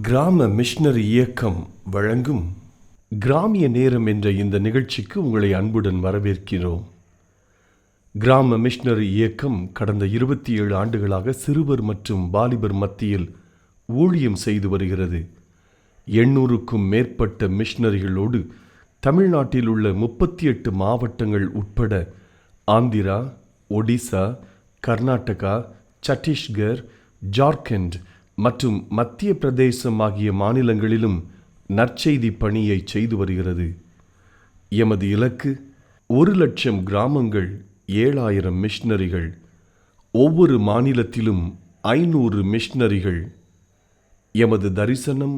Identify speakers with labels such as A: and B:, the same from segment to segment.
A: கிராம மிஷனரி இயக்கம் வழங்கும் கிராமிய நேரம் என்ற இந்த நிகழ்ச்சிக்கு உங்களை அன்புடன் வரவேற்கிறோம். கிராம மிஷனரி இயக்கம் கடந்த 27 ஆண்டுகளாக சிறுவர் மற்றும் வாலிபர் மத்தியில் ஊழியம் செய்து வருகிறது. 800க்கும் மேற்பட்ட மிஷனரிகளோடு தமிழ்நாட்டில் உள்ள 38 மாவட்டங்கள் உட்பட ஆந்திரா, ஒடிசா, கர்நாடகா, சத்தீஸ்கர், ஜார்க்கண்ட் மற்றும் மத்திய பிரதேசம் ஆகிய மாநிலங்களிலும் நற்செய்தி பணியை செய்து வருகிறது. எமது இலக்கு 1,00,000 கிராமங்கள், 7,000 மிஷனரிகள், ஒவ்வொரு மாநிலத்திலும் 500 மிஷனரிகள். எமது தரிசனம்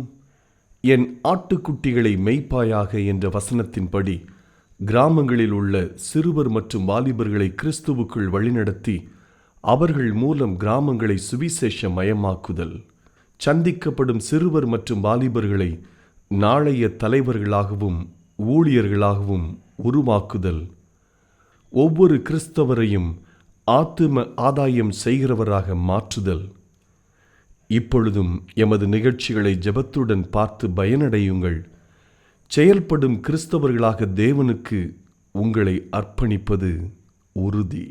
A: என் ஆட்டுக்குட்டிகளை மேய்ப்பாயாக என்ற வசனத்தின்படி கிராமங்களில் உள்ள சிறுவர் மற்றும் வாலிபர்களை கிறிஸ்துவுக்குள் வழிநடத்தி அவர்கள் மூலம் கிராமங்களை சுவிசேஷ மயமாக்குதல், சந்திக்கப்படும் சிறுவர் மற்றும் வாலிபர்களை நாளைய தலைவர்களாகவும் ஊழியர்களாகவும் உருவாக்குதல், ஒவ்வொரு கிறிஸ்தவரையும் ஆத்தும ஆதாயம் செய்கிறவராக மாற்றுதல். இப்பொழுதும் எமது நிகழ்ச்சிகளை ஜெபத்துடன் பார்த்து பயனடையுங்கள். செயல்படும் கிறிஸ்தவர்களாக தேவனுக்கு உங்களை அர்ப்பணிப்பது உறுதி.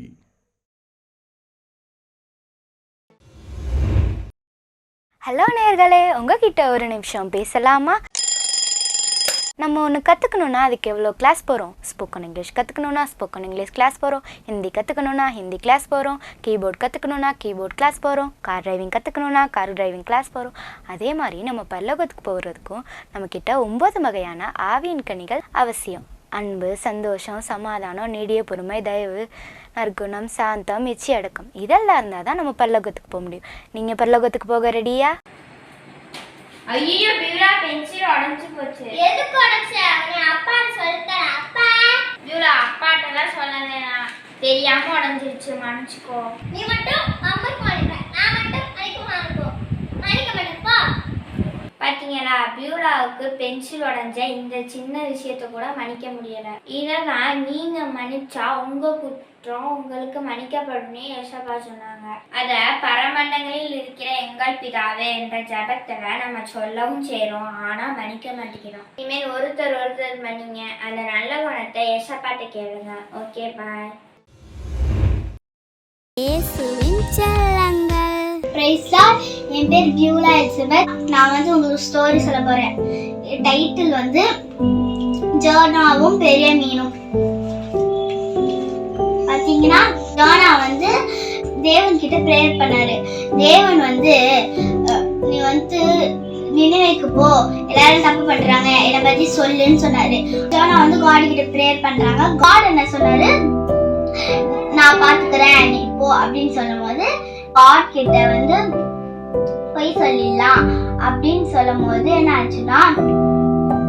B: ஹலோ நேயர்களே, உங்ககிட்ட ஒரு நிமிஷம் பேசலாமா? நம்ம ஒன்று கற்றுக்கணுன்னா அதுக்கு எவ்வளோ கிளாஸ் போகிறோம். ஸ்போக்கன் இங்கிலீஷ் கற்றுக்கணுன்னா ஸ்போக்கன் இங்கிலீஷ் கிளாஸ் போகிறோம். ஹிந்தி கற்றுக்கணுன்னா ஹிந்தி கிளாஸ் போகிறோம். கீபோர்ட் கற்றுக்கணுன்னா கீபோர்ட் கிளாஸ் போகிறோம். கார் டிரைவிங் கற்றுக்கணுன்னா கார் டிரைவிங் கிளாஸ் போகிறோம். அதே மாதிரி நம்ம பரலோகத்துக்கு போகிறதுக்கும் நம்மக்கிட்ட 9 வகையான ஆவியின் கனிகள் அவசியம். அன்பு, சந்தோஷம், சமாதானம், நீடிய பொறுமை, தயவு, நற்குணம், சாந்தம், இச்சை அடக்கம். இதெல்லாம் இருந்தால் தான் நம்ம பரலோகத்துக்கு போக முடியும். நீங்கள் பரலோகத்துக்கு போக ரெடியா?
C: ஐயோ, பியூலா பென்சில் உடைஞ்சு போச்சு.
D: எதுக்கு உடைச்ச? நீ அப்பா சொல்லிட்டேன். அப்பா
C: பியூலா, அப்பாட்டெல்லாம் சொல்லாதேனா, தெரியாம உடைஞ்சிருச்சு, மன்னிச்சுக்கோ.
D: நீ மட்டும் அம்மாக்கு மாறிட்ட, நான் மட்டும் மணிக்க மாட்டேன்ப்பா.
C: பாத்தீங்களா, பியூலாவுக்கு பென்சில் உடைஞ்ச இந்த சின்ன விஷயத்த கூட மன்னிக்க முடியல. இதெல்லாம் நீங்க மன்னிச்சா உங்க குற்றம் உங்களுக்கு மன்னிக்கப்படும் யேசப்பா சொன்னாங்க. அத பரமண்டங்களில் இருக்கிற எங்கள் பிதாவே என்ற ஜபத்துல நம்ம சொல்லவும் செய்றோம், ஆனா மன்னிக்க மாட்டேங்கிறோம். இனிமேல் ஒருத்தர் மன்னிங்க. அந்த நல்ல குணத்தை யேசப்பாட்ட கேளுங்க. ஓகே, பாய்.
D: என் பேர் பியூலா எலிசபெத். நான் உங்களுக்கு ஸ்டோரி சொல்ல போறேன். டைட்டில் ஜோனாவும் பெரிய மீனும். பாத்தீங்கன்னா, ஜோனா தேவன் கிட்ட பிரேயர் பண்ணாரு. தேவன் நீ நினைவுக்கு போ, எல்லாரும் தப்பு பண்றாங்க, என்னை பத்தி சொல்லுன்னு சொன்னாரு. ஜோனா காட் கிட்ட பிரேயர் பண்றாங்க. காட் என்ன சொன்னாரு? நான் பாத்துக்கிறேன், நீ போ அப்படின்னு சொல்லும் போது காட் கிட்ட போய் சொல்லிடலாம் அப்படின்னு சொல்லும் போது என்ன ஆச்சுன்னா,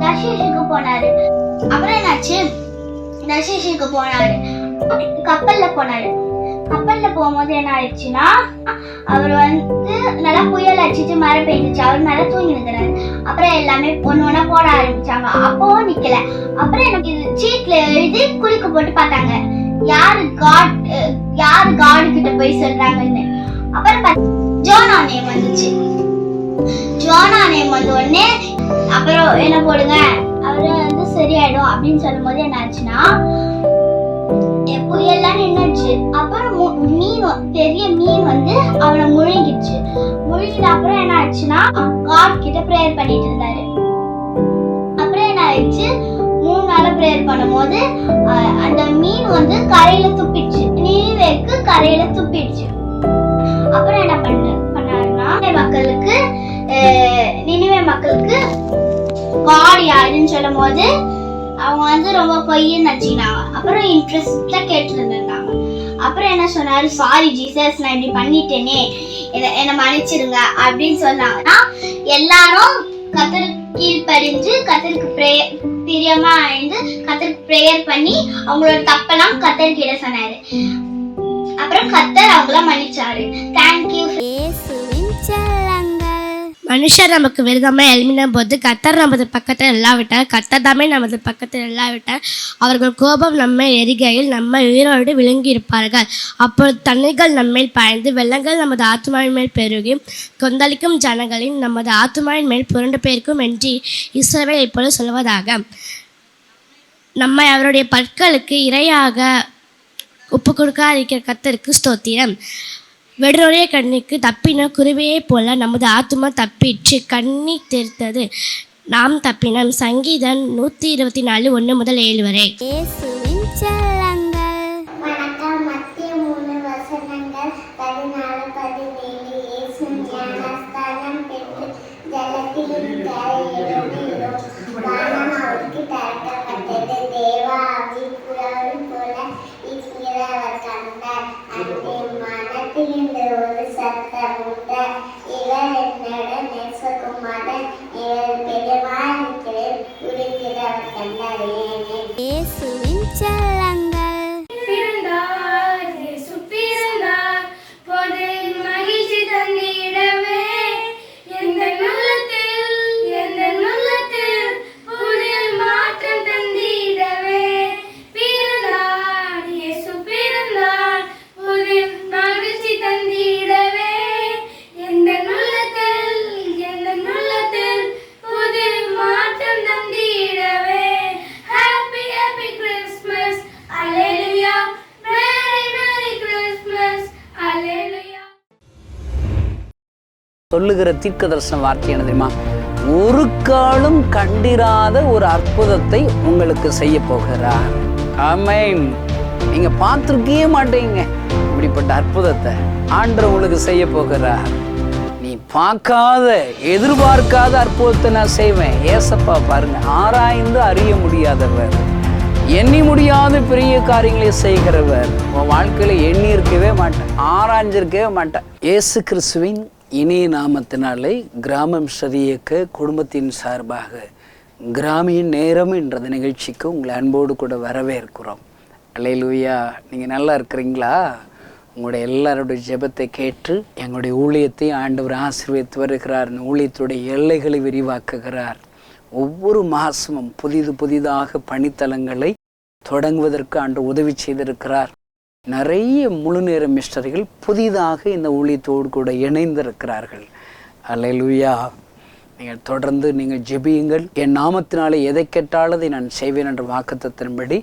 D: தர்ஷீஷுக்கு போனாரு. அப்புறம் என்னாச்சு, தர்ஷீஷுக்கு போனாரு, கப்பல்ல போனாரு. கப்பல்ல போகும்போது என்ன ஆயிடுச்சுன்னா, அவர் நல்லா புயல் அடிச்சுட்டு மழை பெய்ஞ்சிச்சு. அவர் நல்லா தூங்கி நிற்கிறாரு. அப்புறம் எல்லாமே ஒண்ணு போட ஆரம்பிச்சாங்க. அப்பவும் நிக்கல. அப்புறம் எனக்கு சீட்ல எழுதி குளிக்க போட்டு பார்த்தாங்க, யாரு காடு கிட்ட போய் சொல்றாங்கன்னு. அப்புறம் ஜோனா நேம் வந்துச்சு. ஜோனா நேம் உடனே அப்புறம் என்ன போடுங்க, அவரு சரியாயிடும் அப்படின்னு சொல்லும் போது என்ன ஆச்சுன்னா, புயல்லாம் நின்னுச்சு. அப்புறம் பெரிய மீன் அவனை முழுங்கிடுச்சு. முழுங்கிட்ட அப்புறம் என்ன ஆச்சுன்னா, காட் கிட்ட பிரேயர் பண்ணிட்டு இருந்தாரு. அப்புறம் என்ன ஆயிடுச்சு, 3 நாளா பிரேயர் பண்ணும்போது அந்த மீன் கரையில துப்பிடுச்சு. நினிவேக்கு கரையில துப்பிடுச்சு. அப்புறம் என்ன பண்ணாருன்னா, நினிவே மக்களுக்கு காட் யாருன்னு சொல்லும் போது அவங்க ரொம்ப பொய்ன்னு வச்சுக்கினாங்க. அப்புறம் இன்ட்ரெஸ்டா கேட்டு இருந்தாங்க. அப்புறம் என்ன சொன்னாரு, சாரி ஜீசஸ், நான் இப்படி பண்ணிட்டேனே, என்ன மன்னிச்சிருங்க அப்படின்னு சொன்னாங்கன்னா, எல்லாரும் கர்த்தருக்கு கீழ்ப்படிஞ்சு கர்த்தருக்கு பிரியமா இருந்து கர்த்தருக்கு பிரேயர் பண்ணி அவங்களோட தப்பெல்லாம் கர்த்தர்கிட்ட சொன்னாரு. அப்புறம் கர்த்தர் அவங்கள மன்னிச்சாரு. தேங்க்யூ.
E: மனுஷர் நமக்கு விரோதமாக எழுமின போது கர்த்தர் நமது பக்கத்தில் இல்லாவிட்டால், கர்த்தர் தாமே நமது பக்கத்தில் இல்லாவிட்டால், அவர்கள் கோபம் நம்மை எரிகையில் நம்மை உயிரோடு விழுங்கியிருப்பார்கள். அப்பொழுது தண்ணீர்கள் நம்மேல் பாய்ந்து வெள்ளங்கள் நமது ஆத்துமாவின் மேல் பெருகி கொந்தளிக்கும் ஜனங்களின் நமது ஆத்துமாவின் மேல் புரண்டு பெயர்க்கும் என்று இஸ்ரவேல் இப்பொழுது சொல்வதாக. நம்மை அவருடைய பற்களுக்கு இரையாக ஒப்பு கொடுக்காதிருக்கிற கர்த்தருக்கு ஸ்தோத்திரம். வெடுநுடைய கண்ணிக்கு தப்பின குருவியைப் போல நமது ஆத்துமா தப்பிற்று கண்ணி தெரித்தது, நாம் தப்பினம். சங்கீதம் 124 1-7 வரை.
D: இயேசுவின் செல்லங்கள். வணக்கம். மத்திய 3 வசனங்கள் 14-17. இயேசு ஞானஸ்தானம் பெற்று ஜலத்திலும் கரையிலும் வானம் அவருக்கு திறக்கப்பட்டது. தேவ ஆவி புறாவைப் போல இருக்கிறவர் கண்டார். அங்கே மனத்திலிருந்து ஒரு சத்தம் உண்டு, இவர் என்னோட நேசகுமாரன், இவர் பெரியவாயிருக்கிறேன் குறிக்கிறவர் கண்டார். இயேசுவின் செல்லங்கள்.
C: பிறந்தார், இயேசு பிறந்தார், பொது மகிழ்ச்சி தந்திடவே, எந்தன் உள்ளத்தில் புது மாற்றம் தந்திடவே. பிறந்தார், இயேசு பிறந்தார், புது மகிழ்ச்சி தந்திடவே, எந்தன் உள்ளத்தில் புது மாற்றம் தந்திடவே. Happy happy Christmas, Alleluia. Merry merry Christmas, Alleluia.
F: சொல்லுகிற தீர்க்கதரிசன வார்த்தை என்ன தெரியுமா? ஒரு காலம் கண்டிராத ஒரு அற்புதத்தை உங்களுக்கு செய்ய போகிறார். ஆமென். நீங்க பார்த்துருக்கவே மாட்டீங்க இப்படிப்பட்ட அற்புதத்தை ஆண்டவர் உங்களுக்கு செய்ய போகிறார். நீ பார்க்காத எதிர்பார்க்காத அற்புதத்தை நான் செய்வேன். ஏசப்பா பாருங்க, ஆராய்ந்து அறிய முடியாதவர், எண்ணி முடியாத பெரிய காரியங்களை செய்கிறவர். உன் வாழ்க்கையில எண்ணி இருக்கவே மாட்டேன், ஆராய்ஞ்சிருக்கவே மாட்டேன். இயேசு கிறிஸ்துவின் இனிய நாமத்தினாலே கிராமம் இயக்க குடும்பத்தின் சார்பாக கிராமிய நேரம் என்ற நிகழ்ச்சிக்கு உங்களை அன்போடு கூட வரவேற்கிறோம். அல்லேலூயா. நீங்கள் நல்லா இருக்கிறீங்களா? உங்களுடைய எல்லாருடைய ஜெபத்தை கேட்டு எங்களுடைய ஊழியத்தை ஆண்டவர் ஆசீர்வதித்து வருகிறார். ஊழியத்துடைய எல்லைகளை விரிவாக்குகிறார். ஒவ்வொரு மாதமும் புதிதாக பணித்தலங்களை தொடங்குவதற்கு ஆண்டவர் உதவி செய்திருக்கிறார். நிறைய முழு நேர மிஸ்டரிகள் புதிதாக இந்த ஊழியத்தோடு கூட இணைந்திருக்கிறார்கள். அல்லேலூயா. நீங்கள் தொடர்ந்து நீங்கள் ஜெபியுங்கள். என் நாமத்தினாலே எதை கேட்டாலும் அதை நான் செய்வேன் என்ற வாக்குத்தத்தின்படி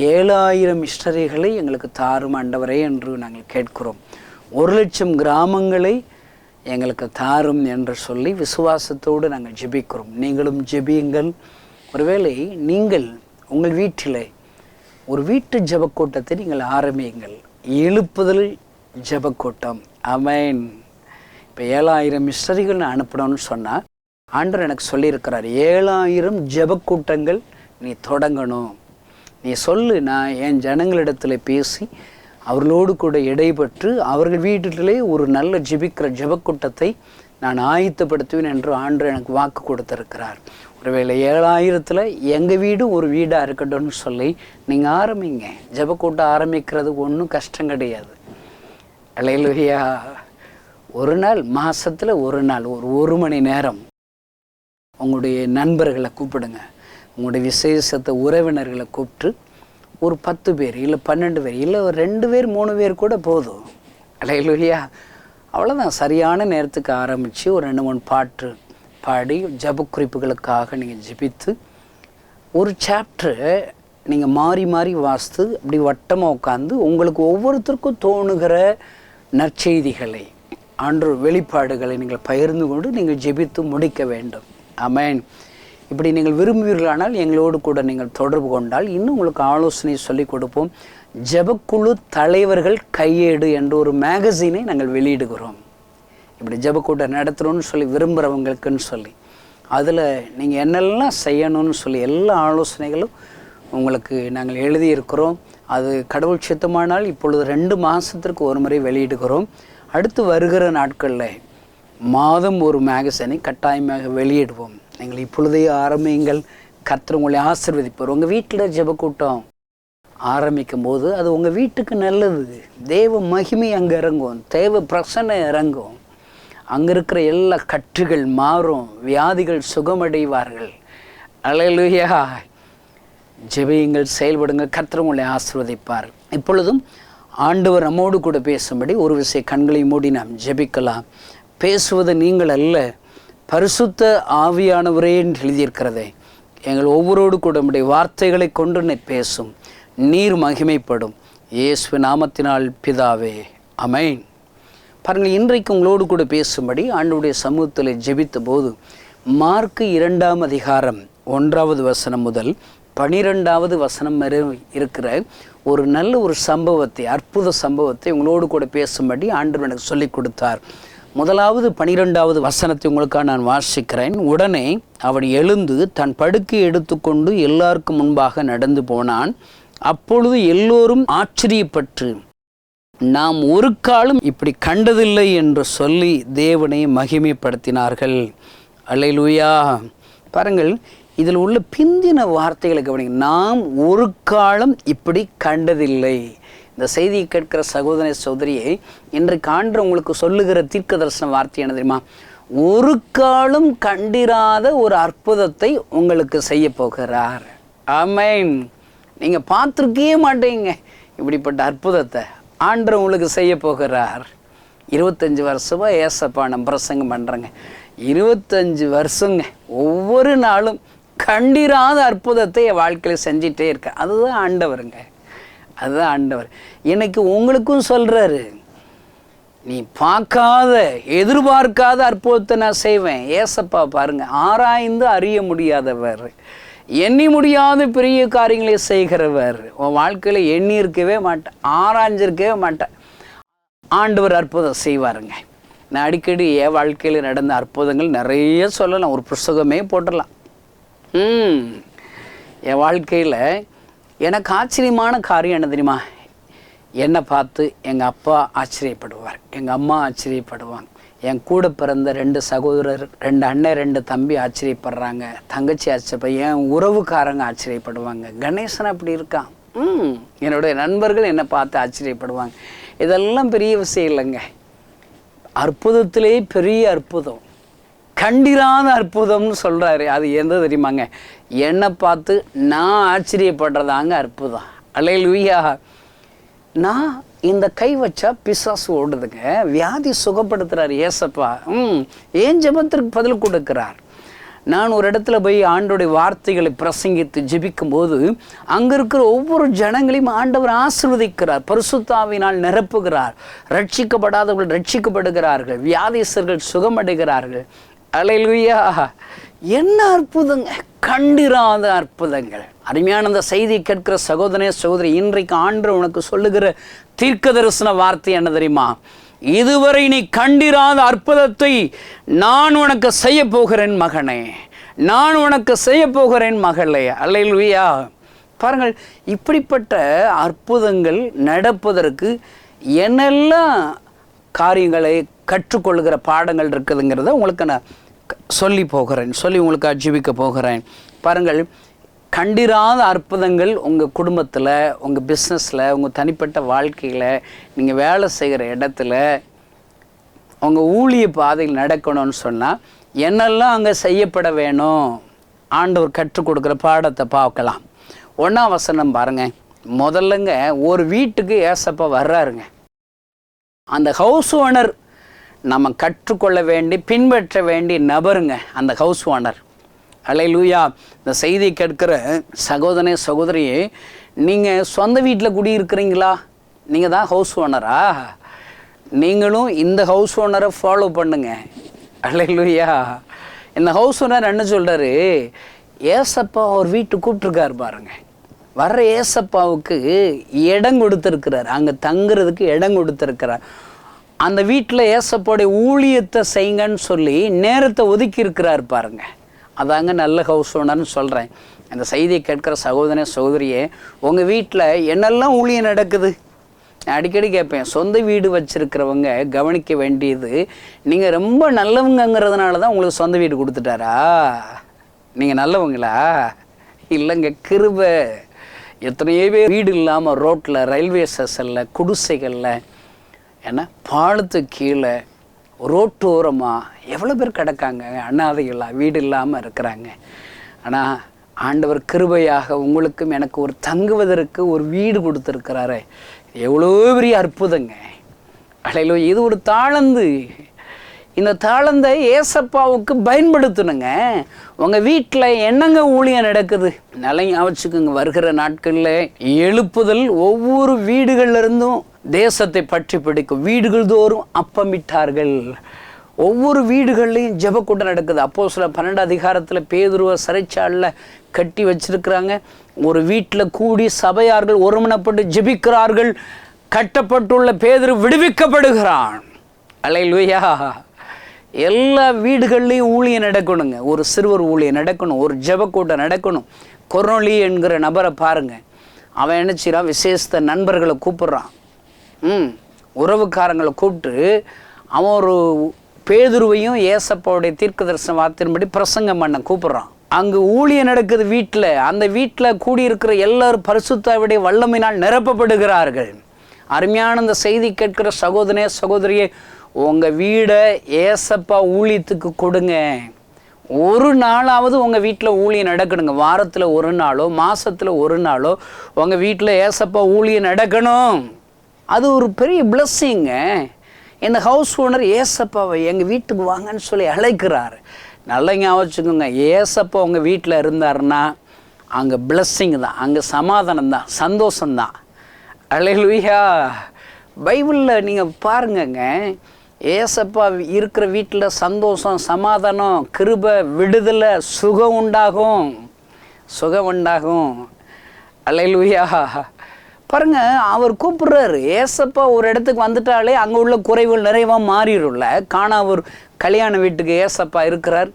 F: 7000 மிஸ்டரிகளை எங்களுக்கு தாரும் ஆண்டவரே என்று நாங்கள் கேட்கிறோம். 1,00,000 கிராமங்களை எங்களுக்கு தாரும் என்று சொல்லி விசுவாசத்தோடு நாங்கள் ஜெபிக்கிறோம். நீங்களும் ஜெபியுங்கள். ஒருவேளை நீங்கள் உங்கள் வீட்டிலே ஒரு வீட்டு ஜெபக்கூட்டத்தை நீங்கள் ஆரம்பியுங்கள். எழுப்புதல் ஜெபக்கூட்டம். ஆமென். இப்போ 7000 மிஸ்டரிகள் நான் அனுப்பணும்னு சொன்னால் ஆண்டவர் எனக்கு சொல்லியிருக்கிறார், 7000 ஜெபக்கூட்டங்கள் நீ தொடங்கணும். நீ சொல்லு, நான் என் ஜனங்களிடத்தில் பேசி அவர்களோடு கூட இடைபெற்று அவர்கள் வீட்டிலே ஒரு நல்ல ஜெபிக்கிற ஜெபக்கூட்டத்தை நான் ஆயத்தப்படுத்துவேன் என்று ஆண்டவர் எனக்கு வாக்கு கொடுத்திருக்கிறார். ஒருவேளை 7000 எங்கள் வீடு ஒரு வீடாக இருக்கட்டும்னு சொல்லி நீங்கள் ஆரம்பிங்க. ஜெபக்கூட்டம் ஆரம்பிக்கிறது ஒன்றும் கஷ்டம் கிடையாது. அல்லேலூயா. ஒரு நாள் மாதத்தில் ஒரு நாள் ஒரு மணி நேரம் உங்களுடைய நண்பர்களை கூப்பிடுங்க. உங்களுடைய விசேஷத்தை உறவினர்களை கூப்பிட்டு ஒரு 10 பேர் இல்லை 12 பேர் இல்லை ஒரு 2 பேர் 3 பேர் கூட போதும். அல்லேலூயா. அவ்வளோதான். சரியான நேரத்துக்கு ஆரம்பித்து ஒரு 2-3 பாட்டு பாடி ஜப குறிப்புகளுக்காக நீங்கள் ஜெபித்து ஒரு சாப்டர் நீங்கள் மாறி மாறி வாசித்து அப்படி வட்டமாக உட்காந்து உங்களுக்கு ஒவ்வொருத்தருக்கும் தோணுகிற நற்செய்திகளை ஆண்டவர் வெளிப்பாடுகளை நீங்கள் பகிர்ந்து கொண்டு நீங்கள் ஜெபித்து முடிக்க வேண்டும். ஆமென். இப்படி நீங்கள் விரும்புவீர்களானால் எங்களோடு கூட நீங்கள் தொடர்பு கொண்டால் இன்னும் உங்களுக்கு ஆலோசனை சொல்லிக் கொடுப்போம். ஜெபக்குழு தலைவர்கள் கையேடு என்ற ஒரு மேகசீனை நாங்கள் வெளியிடுகிறோம். இப்படி ஜெபக்கூட்டம் நடத்தணும்னு சொல்லி விரும்புகிறவங்களுக்குன்னு சொல்லி அதில் நீங்கள் என்னெல்லாம் செய்யணும்னு சொல்லி எல்லா ஆலோசனைகளும் உங்களுக்கு நாங்கள் எழுதியிருக்கிறோம். அது கடவுள் சித்தமானால் இப்பொழுது 2 மாதத்திற்கு ஒரு முறை வெளியிடுகிறோம். அடுத்து வருகிற நாட்களில் மாதம் ஒரு மேகசீனை கட்டாயமாக வெளியிடுவோம். நீங்கள் இப்பொழுதே ஆரம்பியுங்கள். கர்த்தர் உங்களை ஆசீர்வதிப்பார். உங்கள் வீட்டில் ஜெபக்கூட்டம் ஆரம்பிக்கும் போது அது உங்கள் வீட்டுக்கு நல்லது. தேவ மகிமை அங்கே இறங்கும், தேவ பிரசன்னம் இறங்கும். அங்கே இருக்கிற எல்லா கட்டுகள் மாறும், வியாதிகள் சுகமடைவார்கள். அல்லேலூயா. ஜெபியுங்கள், செயல்படுங்க, கர்த்தர் உங்களை ஆசீர்வதிப்பார். இப்பொழுதும் ஆண்டவர் நம்மோடு கூட பேசும்படி ஒரு விஷயம் கண்களை மூடி நாம் ஜெபிக்கலாம். பேசுவது நீங்கள் அல்ல, பரிசுத்த ஆவியானவரே என்று எழுதியிருக்கிறதே. எங்கள் ஒவ்வொருவரோடு கூட நம்முடைய வார்த்தைகளை கொண்டு பேசும், நீர் மகிமைப்படும். இயேசு நாமத்தினால் பிதாவே, ஆமென். பாருங்கள், இன்றைக்கு உங்களோடு கூட பேசும்படி ஆண்டவருடைய சமூகத்தில் ஜெபித்த போது மார்க்கு 2ஆம் அதிகாரம் 1வது வசனம் முதல் 12வது வசனம் வரை இருக்கிற ஒரு நல்ல ஒரு சம்பவத்தை, அற்புத சம்பவத்தை உங்களோடு கூட பேசும்படி ஆண்டவர் எனக்கு சொல்லிக் கொடுத்தார். முதலாவது 12வது வசனத்தை உங்களுக்காக நான் வாசிக்கிறேன். உடனே அவன் எழுந்து தன் படுக்கையை எடுத்துக்கொண்டு எல்லாருக்கும் முன்பாக நடந்து போனான். அப்பொழுது எல்லோரும் ஆச்சரியப்பட்டு நாம் ஒரு காலம் இப்படி கண்டதில்லை என்று சொல்லி தேவனை மகிமைப்படுத்தினார்கள். அல்லேலூயா. பாருங்கள், இதில் உள்ள பிந்தின வார்த்தைகளை கவனிங்க. நாம் ஒரு காலம் இப்படி கண்டதில்லை. இந்த செய்தியை கேட்கிற சகோதர சகோதரியை இன்றைக்கு ஆண்டவர் உங்களுக்கு சொல்லுகிற தீர்க்க தரிசன வார்த்தை என்ன தெரியுமா? ஒரு காலம் கண்டிராத ஒரு அற்புதத்தை உங்களுக்கு செய்ய போகிறார். ஆமென். நீங்கள் பார்த்துருக்கவே மாட்டீங்க இப்படிப்பட்ட அற்புதத்தை ஆண்டவர் உங்களுக்கு செய்ய போகிறார். 25 வருஷமாக ஏசப்பா நான் பிரசங்கம் பண்ணுறேங்க. 25 வருஷங்க, ஒவ்வொரு நாளும் கண்டிராத அற்புதத்தை என் வாழ்க்கையில் செஞ்சிட்டே இருக்கேன். அதுதான் ஆண்டவருங்க, அதுதான் ஆண்டவர். இன்னைக்கு உங்களுக்கும் சொல்கிறாரு, நீ பார்க்காத எதிர்பார்க்காத அற்புதத்தை நான் செய்வேன். ஏசப்பா பாருங்க, ஆராய்ந்து அறிய முடியாதவர், எண்ணி முடியாத பெரிய காரியங்களை செய்கிறவர். உன் வாழ்க்கையில் எண்ணி இருக்கவே மாட்டேன், ஆராய்ஞ்சிருக்கவே மாட்டேன், ஆண்டவர் அற்புதம் செய்வாருங்க. நான் அடிக்கடி என் வாழ்க்கையில் நடந்த அற்புதங்கள் நிறைய சொல்லலாம், ஒரு புஸ்தகமே போட்டுடலாம். என் வாழ்க்கையில் எனக்கு ஆச்சரியமான காரியம் என்ன தெரியுமா? என்னை பார்த்து எங்கள் அப்பா ஆச்சரியப்படுவார், எங்கள் அம்மா ஆச்சரியப்படுவாங்க, என் கூட பிறந்த 2 சகோதரர், 2 அண்ணன் 2 தம்பி ஆச்சரியப்படுறாங்க, தங்கச்சி ஆச்சரியப்ப, என் உறவுக்காரங்க ஆச்சரியப்படுவாங்க. கணேசன் அப்படி இருக்கான். என்னுடைய நண்பர்கள் என்னை பார்த்து ஆச்சரியப்படுவாங்க. இதெல்லாம் பெரிய விஷயம் இல்லைங்க. அற்புதத்திலே பெரிய அற்புதம், கண்டிராத அற்புதம்னு சொல்கிறாரு. அது எந்த தெரியுமாங்க? என்னை பார்த்து நான் ஆச்சரியப்படுறதாங்க அற்புதம். அல்லேலூயா. நான் இந்த கை வச்சா பிசாசு ஓடுதுங்க, வியாதி சுகப்படுத்துகிறார் ஏசப்பா. ஏன் ஜெபத்திற்கு பதில் கொடுக்கிறார். நான் ஒரு இடத்துல போய் ஆண்டோடைய வார்த்தைகளை பிரசங்கித்து ஜெபிக்கும்போது அங்கே இருக்கிற ஒவ்வொரு ஜனங்களையும் ஆண்டவர் ஆசீர்வதிக்கிறார், பரிசுத்தாவினால் நிரப்புகிறார். ரட்சிக்கப்படாதவர்கள் ரட்சிக்கப்படுகிறார்கள், வியாதிசர்கள் சுகமடைகிறார்கள். அல்லேலூயா. என்ன அற்புதங்க, கண்டிராத அற்புதங்கள். அருமையான அந்த செய்தியை கேட்கிற சகோதரனே சகோதரி, இன்றைக்கு ஆண்டவர் உனக்கு சொல்லுகிற தீர்க்க தரிசன வார்த்தை என்ன தெரியுமா? இதுவரை நீ கண்டிராத அற்புதத்தை நான் உனக்கு செய்ய போகிறேன் மகனே, நான் உனக்கு செய்ய போகிறேன் மகளே. அல்லேலூயா. பாருங்கள், இப்படிப்பட்ட அற்புதங்கள் நடப்பதற்கு என்னெல்லாம் காரியங்களை கற்றுக்கொள்கிற பாடங்கள் இருக்குதுங்கிறத உங்களுக்கு நான் சொல்லி உங்களுக்கு அஜீவிக்க போகிறேன். பாருங்கள், கண்டிராத அற்புதங்கள் உங்கள் குடும்பத்தில், உங்கள் பிஸ்னஸில், உங்கள் தனிப்பட்ட வாழ்க்கையில், நீங்கள் வேலை செய்கிற இடத்துல, உங்கள் ஊழிய பாதையில் நடக்கணும்னு சொன்னால் என்னெல்லாம் அங்கே செய்யப்பட வேணும், ஆண்டவர் கற்றுக் கொடுக்குற பாடத்தை பார்க்கலாம். 1ஆம் வசனம் பாருங்கள். முதல்லங்க ஒரு வீட்டுக்கு ஏசப்பா வர்றாருங்க. அந்த ஹவுஸ் ஓனர் நம்ம கற்றுக்கொள்ள வேண்டி பின்பற்ற வேண்டிய நபருங்க அந்த ஹவுஸ் ஓனர். அல்லேலூயா. இந்த செய்தியை கேட்கிற சகோதரனே சகோதரியே, நீங்கள் சொந்த வீட்டில் குடியிருக்கிறீங்களா? நீங்கள் தான் ஹவுஸ் ஓனரா? நீங்களும் இந்த ஹவுஸ் ஓனரை ஃபாலோ பண்ணுங்க. அல்லேலூயா. இந்த ஹவுஸ் ஓனர் என்ன சொல்கிறாரு? ஏசப்பா ஒரு வீட்டுக்கு கூப்பிட்ருக்காரு பாருங்க. வர்ற ஏசப்பாவுக்கு இடம் கொடுத்துருக்கிறார், அங்கே தங்குறதுக்கு இடம் கொடுத்துருக்கிறார். அந்த வீட்டில் ஏசப்போடைய ஊழியத்தை செய்யுங்கன்னு சொல்லி நேரத்தை ஒதுக்கி இருக்கிறார் பாருங்க. அதாங்க நல்ல ஹவுஸ் ஓனர்னு சொல்கிறேன். அந்த செய்தியை கேட்குற சகோதரனே சகோதரியே, உங்கள் வீட்டில் என்னெல்லாம் ஊழியம் நடக்குது? நான் அடிக்கடி கேட்பேன், சொந்த வீடு வச்சுருக்கிறவங்க கவனிக்க வேண்டியது, நீங்கள் ரொம்ப நல்லவங்கிறதுனால தான் உங்களுக்கு சொந்த வீடு கொடுத்துட்டாரா? நீங்கள் நல்லவங்களா? இல்லைங்க, கிருபை. எத்தனையோ பேர் வீடு இல்லாமல் ரோட்டில், ரயில்வே ஸ்டேஷனில், குடிசைகளில், ஏன்னா பாலத்து கீழே ரோட்டோரமாக எவ்வளோ பேர் கிடக்காங்க, அனாதைகளாக வீடு இல்லாமல் இருக்கிறாங்க. ஆனால் ஆண்டவர் கிருபையாக உங்களுக்கும் எனக்கு ஒரு தங்குவதற்கு ஒரு வீடு கொடுத்துருக்கிறாரு. எவ்வளோ பெரிய அற்புதங்க. அலையிலோ இது ஒரு தாளந்து. இந்த தாளந்தை ஏசப்பாவுக்கு பயன்படுத்தணுங்க. உங்கள் வீட்டில் என்னங்க ஊழியம் நடக்குது? நல்லா ஞாபகம் வருகிற நாட்களில் எழுப்புதல் ஒவ்வொரு வீடுகள்லேருந்தும் தேசத்தை பற்றி பிடிக்கும். வீடுகள் தோறும் அப்பமிட்டார்கள். ஒவ்வொரு வீடுகள்லையும் ஜெபக்கூட்டம் நடக்குது. அப்போஸ்தலர் 12 அதிகாரத்தில் பேதுருவை சிறைச்சாலையில் கட்டி வச்சிருக்கிறாங்க. ஒரு வீட்டில் கூடி சபையார்கள் ஒருமனப்பட்டு ஜெபிக்கிறார்கள். கட்டப்பட்டுள்ள பேதுரு விடுவிக்கப்படுகிறான். அல்லேலூயா. எல்லா வீடுகள்லையும் ஊழியம் நடக்கணுங்க. ஒரு சிறுவர் ஊழியம் நடக்கணும், ஒரு ஜெபக்கூட்டம் நடக்கணும். கொர்நேலியு என்கிற நபரை பாருங்க. அவன் என்ன செய்கிறான்? விசேஷ நண்பர்களை கூப்பிட்றான், உறவுக்காரங்களை கூப்பிட்டு அவன் ஒரு பேதுருவையும் ஏசப்பாவுடைய தீர்க்கதரிசன வார்த்தையின்படி பிரசங்கம் பண்ண கூப்பிட்றான். அங்கு ஊழியம் நடக்குது வீட்டில். அந்த வீட்டில் கூடியிருக்கிற எல்லாரும் பரிசுத்தாவிடைய வல்லமையினால் நிரப்பப்படுகிறார்கள். அருமையான இந்த செய்தி கேட்கிற சகோதரனே சகோதரியே, உங்கள் வீடை ஏசப்பா ஊழியத்துக்கு கொடுங்க. ஒரு நாளாவது உங்கள் வீட்டில் ஊழியம் நடக்கணுங்க. வாரத்தில் ஒரு நாளோ மாதத்தில் ஒரு நாளோ உங்கள் வீட்டில் ஏசப்பா ஊழியம் நடக்கணும். அது ஒரு பெரிய பிளஸ்ஸிங்க. இந்த ஹவுஸ் ஓனர் ஏசப்பாவை எங்கள் வீட்டுக்கு வாங்கன்னு சொல்லி அழைக்கிறார். நல்லா ஞாபகம் வச்சுக்கோங்க, ஏசப்பா உங்கள் வீட்டில் இருந்தாருன்னா அங்கே பிளஸ்ஸிங் தான், அங்கே சமாதானம் தான், சந்தோஷந்தான். அல்லேலூயா. பைபிளில் நீங்கள் பாருங்கங்க, ஏசப்பா இருக்கிற வீட்டில் சந்தோஷம், சமாதானம், கிருபை, விடுதலை, சுகம் உண்டாகும், சுகம் உண்டாகும். அல்லேலூயா. பாருங்க, அவர் கூப்பிடுறாரு. ஏசப்பா ஒரு இடத்துக்கு வந்துட்டாலே அங்கே உள்ள குறைவுகள் நிறைவாக மாறிடும்ல. காணா ஒரு கல்யாண வீட்டுக்கு ஏசப்பா இருக்கிறார்.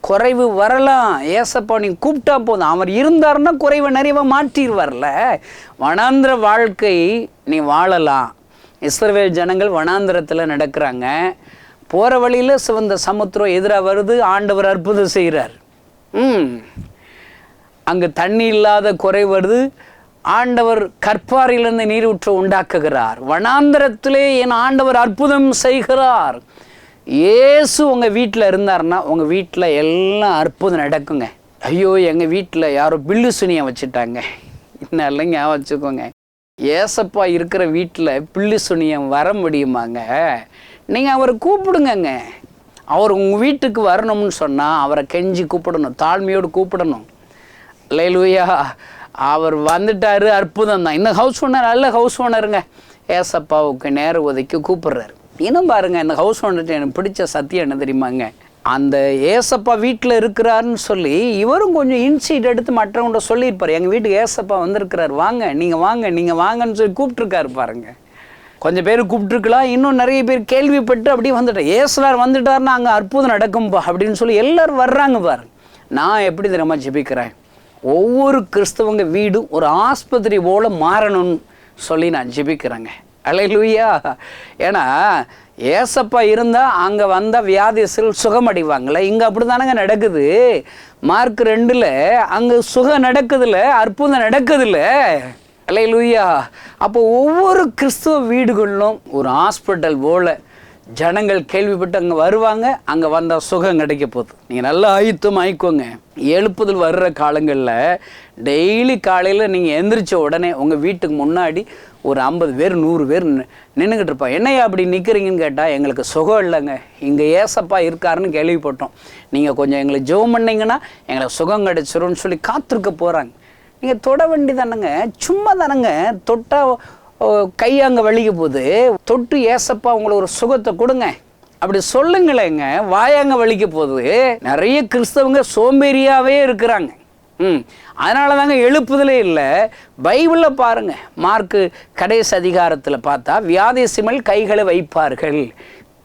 F: குறைவு வரலாம், ஏசப்பா நீ கூப்பிட்டா போதும். அவர் இருந்தாருன்னா குறைவை நிறைவாக மாற்றிடுவார்ல. வனாந்திர வாழ்க்கை நீ வாழலாம். இஸ்ரவேல் ஜனங்கள் வனாந்திரத்தில் நடக்கிறாங்க. போகிற வழியில் சிவந்த சமுத்திரம் எதிராக வருது. ஆண்டவர் அற்புதம் செய்கிறார். அங்கே தண்ணி இல்லாத குறை வருது. ஆண்டவர் கற்பாரிலிருந்து நீரூற்று உண்டாக்குகிறார். வனாந்திரத்திலே என் ஆண்டவர் அற்புதம் செய்கிறார். இயேசு உங்கள் வீட்டில் இருந்தார்னா உங்கள் வீட்டில் எல்லாம் அற்புதம் நடக்குங்க. ஐயோ, எங்கள் வீட்டில் யாரோ பில்லு சுனியை வச்சுட்டாங்க, இன்னும் ஞாபகம் வச்சுக்கோங்க. ஏசப்பா இருக்கிற வீட்டில் பில்லு சுனியம் வர முடியுமாங்க? நீங்கள் அவரை கூப்பிடுங்கங்க. அவர் உங்கள் வீட்டுக்கு வரணும்னு சொன்னால் அவரை கெஞ்சி கூப்பிடணும், தாழ்மையோடு கூப்பிடணும். அல்லேலூயா. அவர் வந்துட்டார், அற்புதம் தான். இந்த ஹவுஸ் ஓனர் நல்ல ஹவுஸ் ஓனருங்க. ஏசப்பாவுக்கு நேரம் ஒதுக்கி கூப்பிடுறாரு. இன்னும் பாருங்க, இந்த ஹவுஸ் ஓனர்கிட்ட எனக்கு பிடிச்ச சத்தியம் என்ன தெரியுமாங்க? அந்த ஏசப்பா வீட்டில் இருக்கிறாருன்னு சொல்லி இவரும் கொஞ்சம் இன்சைட் எடுத்து மற்றவங்க சொல்லியிருப்பார். எங்கள் வீட்டுக்கு ஏசப்பா வந்திருக்கிறார், வாங்க நீங்கள் வாங்க நீங்கள் வாங்கன்னு சொல்லி கூப்பிட்டுருக்காரு பாருங்க. கொஞ்சம் பேர் கூப்பிட்டுருக்கலாம், இன்னும் நிறைய பேர் கேள்விப்பட்டு அப்படியே வந்துட்டேன். ஏசுனார் வந்துட்டாருன்னா அங்கே அற்புதம் நடக்கும்பா அப்படின்னு சொல்லி எல்லோரும் வர்றாங்க பாருங்க. நான் எப்படி தெரியுமா ஜெபிக்கிறேன்? ஒவ்வொரு கிறிஸ்தவங்க வீடும் ஒரு ஆஸ்பத்திரி போல் மாறணும்னு சொல்லி நான் ஜெபிக்கிறேங்க. அல்லேலூயா. ஏன்னா ஏசப்பா இருந்தால் அங்கே வந்தால் வியாதிகள் சுகமடைவாங்களே. இங்கே அப்படி தானங்க நடக்குது. மார்க் 2 அங்கே சுகம் நடக்குதுல்ல, அற்புதம் நடக்குதுல்ல. அல்லேலூயா. அப்போ ஒவ்வொரு கிறிஸ்துவ வீடுகளிலும் ஒரு ஹாஸ்பிட்டல் போல் ஜனங்கள் கேள்விப்பட்டு அங்கே வருவாங்க. அங்கே வந்தால் சுகம் கிடைக்க போகுது. நீங்கள் நல்லா ஆயுத்தம் ஆயிக்கோங்க. எழுப்புதல் வர்ற காலங்களில் டெய்லி காலையில் நீங்கள் எந்திரிச்ச உடனே உங்கள் வீட்டுக்கு முன்னாடி ஒரு 50 பேர் 100 பேர் நின்றுக்கிட்டு இருப்பாங்க. என்னையா அப்படி நிற்கிறீங்கன்னு கேட்டால், எங்களுக்கு சுகம் இல்லைங்க, இங்கே ஏசப்பா இருக்காருன்னு கேள்விப்பட்டோம், நீங்கள் கொஞ்சம் எங்களுக்கு ஜெபம் பண்ணிங்கன்னா எங்களுக்கு சுகம் கிடைச்சிரும்னு சொல்லி காத்திருக்க போகிறாங்க. நீங்கள் தொட வேண்டி தானேங்க, சும்மா தானேங்க. தொட்டால் கையாங்க வலிக்க போகுது. தொட்டு ஏசப்பா உங்களை ஒரு சுகத்தை கொடுங்க அப்படி சொல்லுங்களேங்க. வாயாங்க வலிக்க போகுது. நிறைய கிறிஸ்தவங்க சோம்பேறியாகவே இருக்கிறாங்க. அதனால தாங்க எழுப்புதலே இல்லை. பைபிளில் பாருங்கள், மார்க்கு கடைசி அதிகாரத்தில் பார்த்தா வியாதிசிமல் கைகளை வைப்பார்கள்.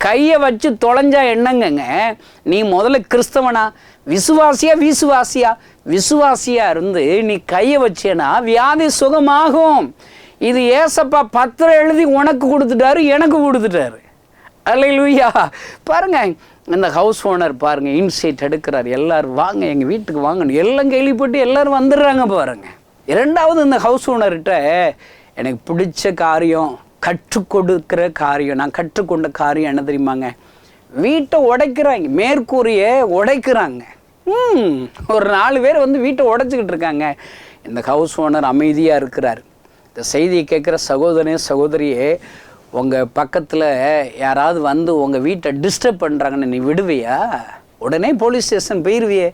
F: கையை வச்சு தொலைஞ்சா என்னங்கங்க? நீ முதல்ல கிறிஸ்தவனா, விசுவாசியா இருந்து நீ கையை வச்சேன்னா வியாதி சுகமாகும். இது ஏசப்பா பத்திரம் எழுதி உனக்கு கொடுத்துட்டாரு, எனக்கு கொடுத்துட்டாரு. அல்லேலூயா. பாருங்க, இந்த ஹவுஸ் ஓனர் பாருங்க இன்சைட் எடுக்கிறார். எல்லாரும் வாங்க எங்கள் வீட்டுக்கு வாங்கணும், எல்லாம் கேள்விப்பட்டு எல்லாரும் வந்துடுறாங்க பாருங்க. இரண்டாவது, இந்த ஹவுஸ் ஓனர்கிட்ட எனக்கு பிடிச்ச காரியம், கற்றுக் கொடுக்கிற காரியம், நான் கற்றுக்கொண்ட காரியம் என்ன தெரியுமாங்க? வீட்டை உடைக்கிறாங்க, மேற்கூரையை உடைக்கிறாங்க. ஒரு 4 பேர் வந்து வீட்டை உடைச்சிக்கிட்டு இருக்காங்க. இந்த ஹவுஸ் ஓனர் அமைதியாக இருக்கிறார். இந்த செய்தியை கேட்குற சகோதரனே சகோதரியே, உங்கள் பக்கத்தில் யாராவது வந்து உங்கள் வீட்டை டிஸ்டர்ப் பண்ணுறாங்கன்னு நீ விடுவியா? உடனே போலீஸ் ஸ்டேஷன் போயிடுவியே,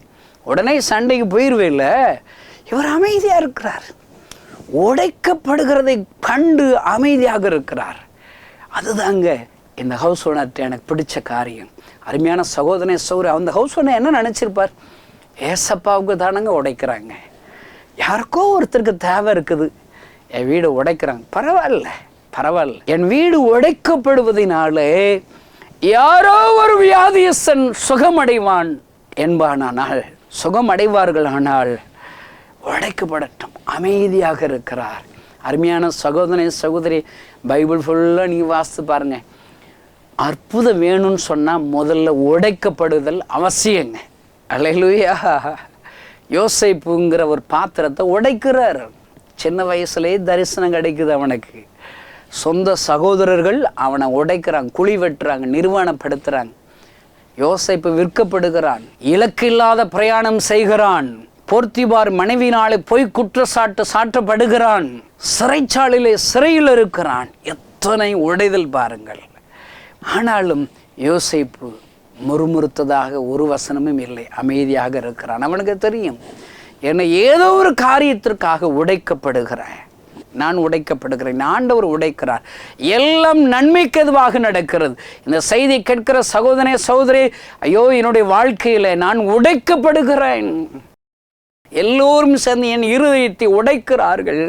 F: உடனே சண்டைக்கு போயிடுவே. இல்லை, இவர் அமைதியாக இருக்கிறார். உடைக்கப்படுகிறதை கண்டு அமைதியாக இருக்கிறார். அதுதாங்க இந்த ஹவுஸ் ஓனர்கிட்ட எனக்கு பிடிச்ச காரியம். அருமையான சகோதரனே சகோதரி, அந்த ஹவுஸ் ஓனர் என்ன நினச்சிருப்பார்? ஏசப்பாவுக்கு தானங்க உடைக்கிறாங்க, யாருக்கோ ஒருத்தருக்கு தேவை இருக்குது, என் வீடு உடைக்கிறாங்க, பரவாயில்ல பரவாயில்ல. என் வீடு உடைக்கப்படுவதனாலே யாரோ ஒரு வியாதியஸ்தன் சுகமடைவான் என்பானால், சுகமடைவார்கள். ஆனால் உடைக்கப்படட்டும், அமைதியாக இருக்கிறார். அருமையான சகோதரனே சகோதரி, பைபிள் ஃபுல்லாக நீங்கள் வாசித்து பாருங்க. அற்புதம் வேணும்னு சொன்னால் முதல்ல உடைக்கப்படுதல் அவசியங்க. அல்லேலூயா. யோசேப்புங்கிற ஒரு பாத்திரத்தை உடைக்கிறார். சின்ன வயசுலேயே தரிசனம் கிடைக்குது அவனுக்கு. சொந்த சகோதரர்கள் அவனை உடைக்கிறாங்க, குழி வெட்டுறாங்க, நிர்வாணப்படுத்துகிறாங்க. யோசேப்பு விற்கப்படுகிறான், இலக்கில்லாத பிரயாணம் செய்கிறான், போர்த்திபார் மனைவினாலே போய் குற்றச்சாட்டு சாட்டப்படுகிறான், சிறையில் இருக்கிறான். எத்தனை உடைதல் பாருங்கள். ஆனாலும் யோசேப்பு முறுமுறுத்ததாக ஒரு வசனமும் இல்லை, அமைதியாக இருக்கிறான். அவனுக்கு தெரியும், என்னை ஏதோ ஒரு காரியத்திற்காக உடைக்கப்படுகிறேன், நான் உடைக்கப்படுகிறேன், ஆண்டவர் உடைக்கிறார், எல்லாம் நன்மைக்கு எதுவாக நடக்கிறது. இந்த செய்தி கேட்கிற சகோதரனே சகோதரி, ஐயோ என்னுடைய வாழ்க்கையில் நான் உடைக்கப்படுகிறேன், எல்லோரும் சேர்ந்து என் இருதயத்தை உடைக்கிறார்கள்,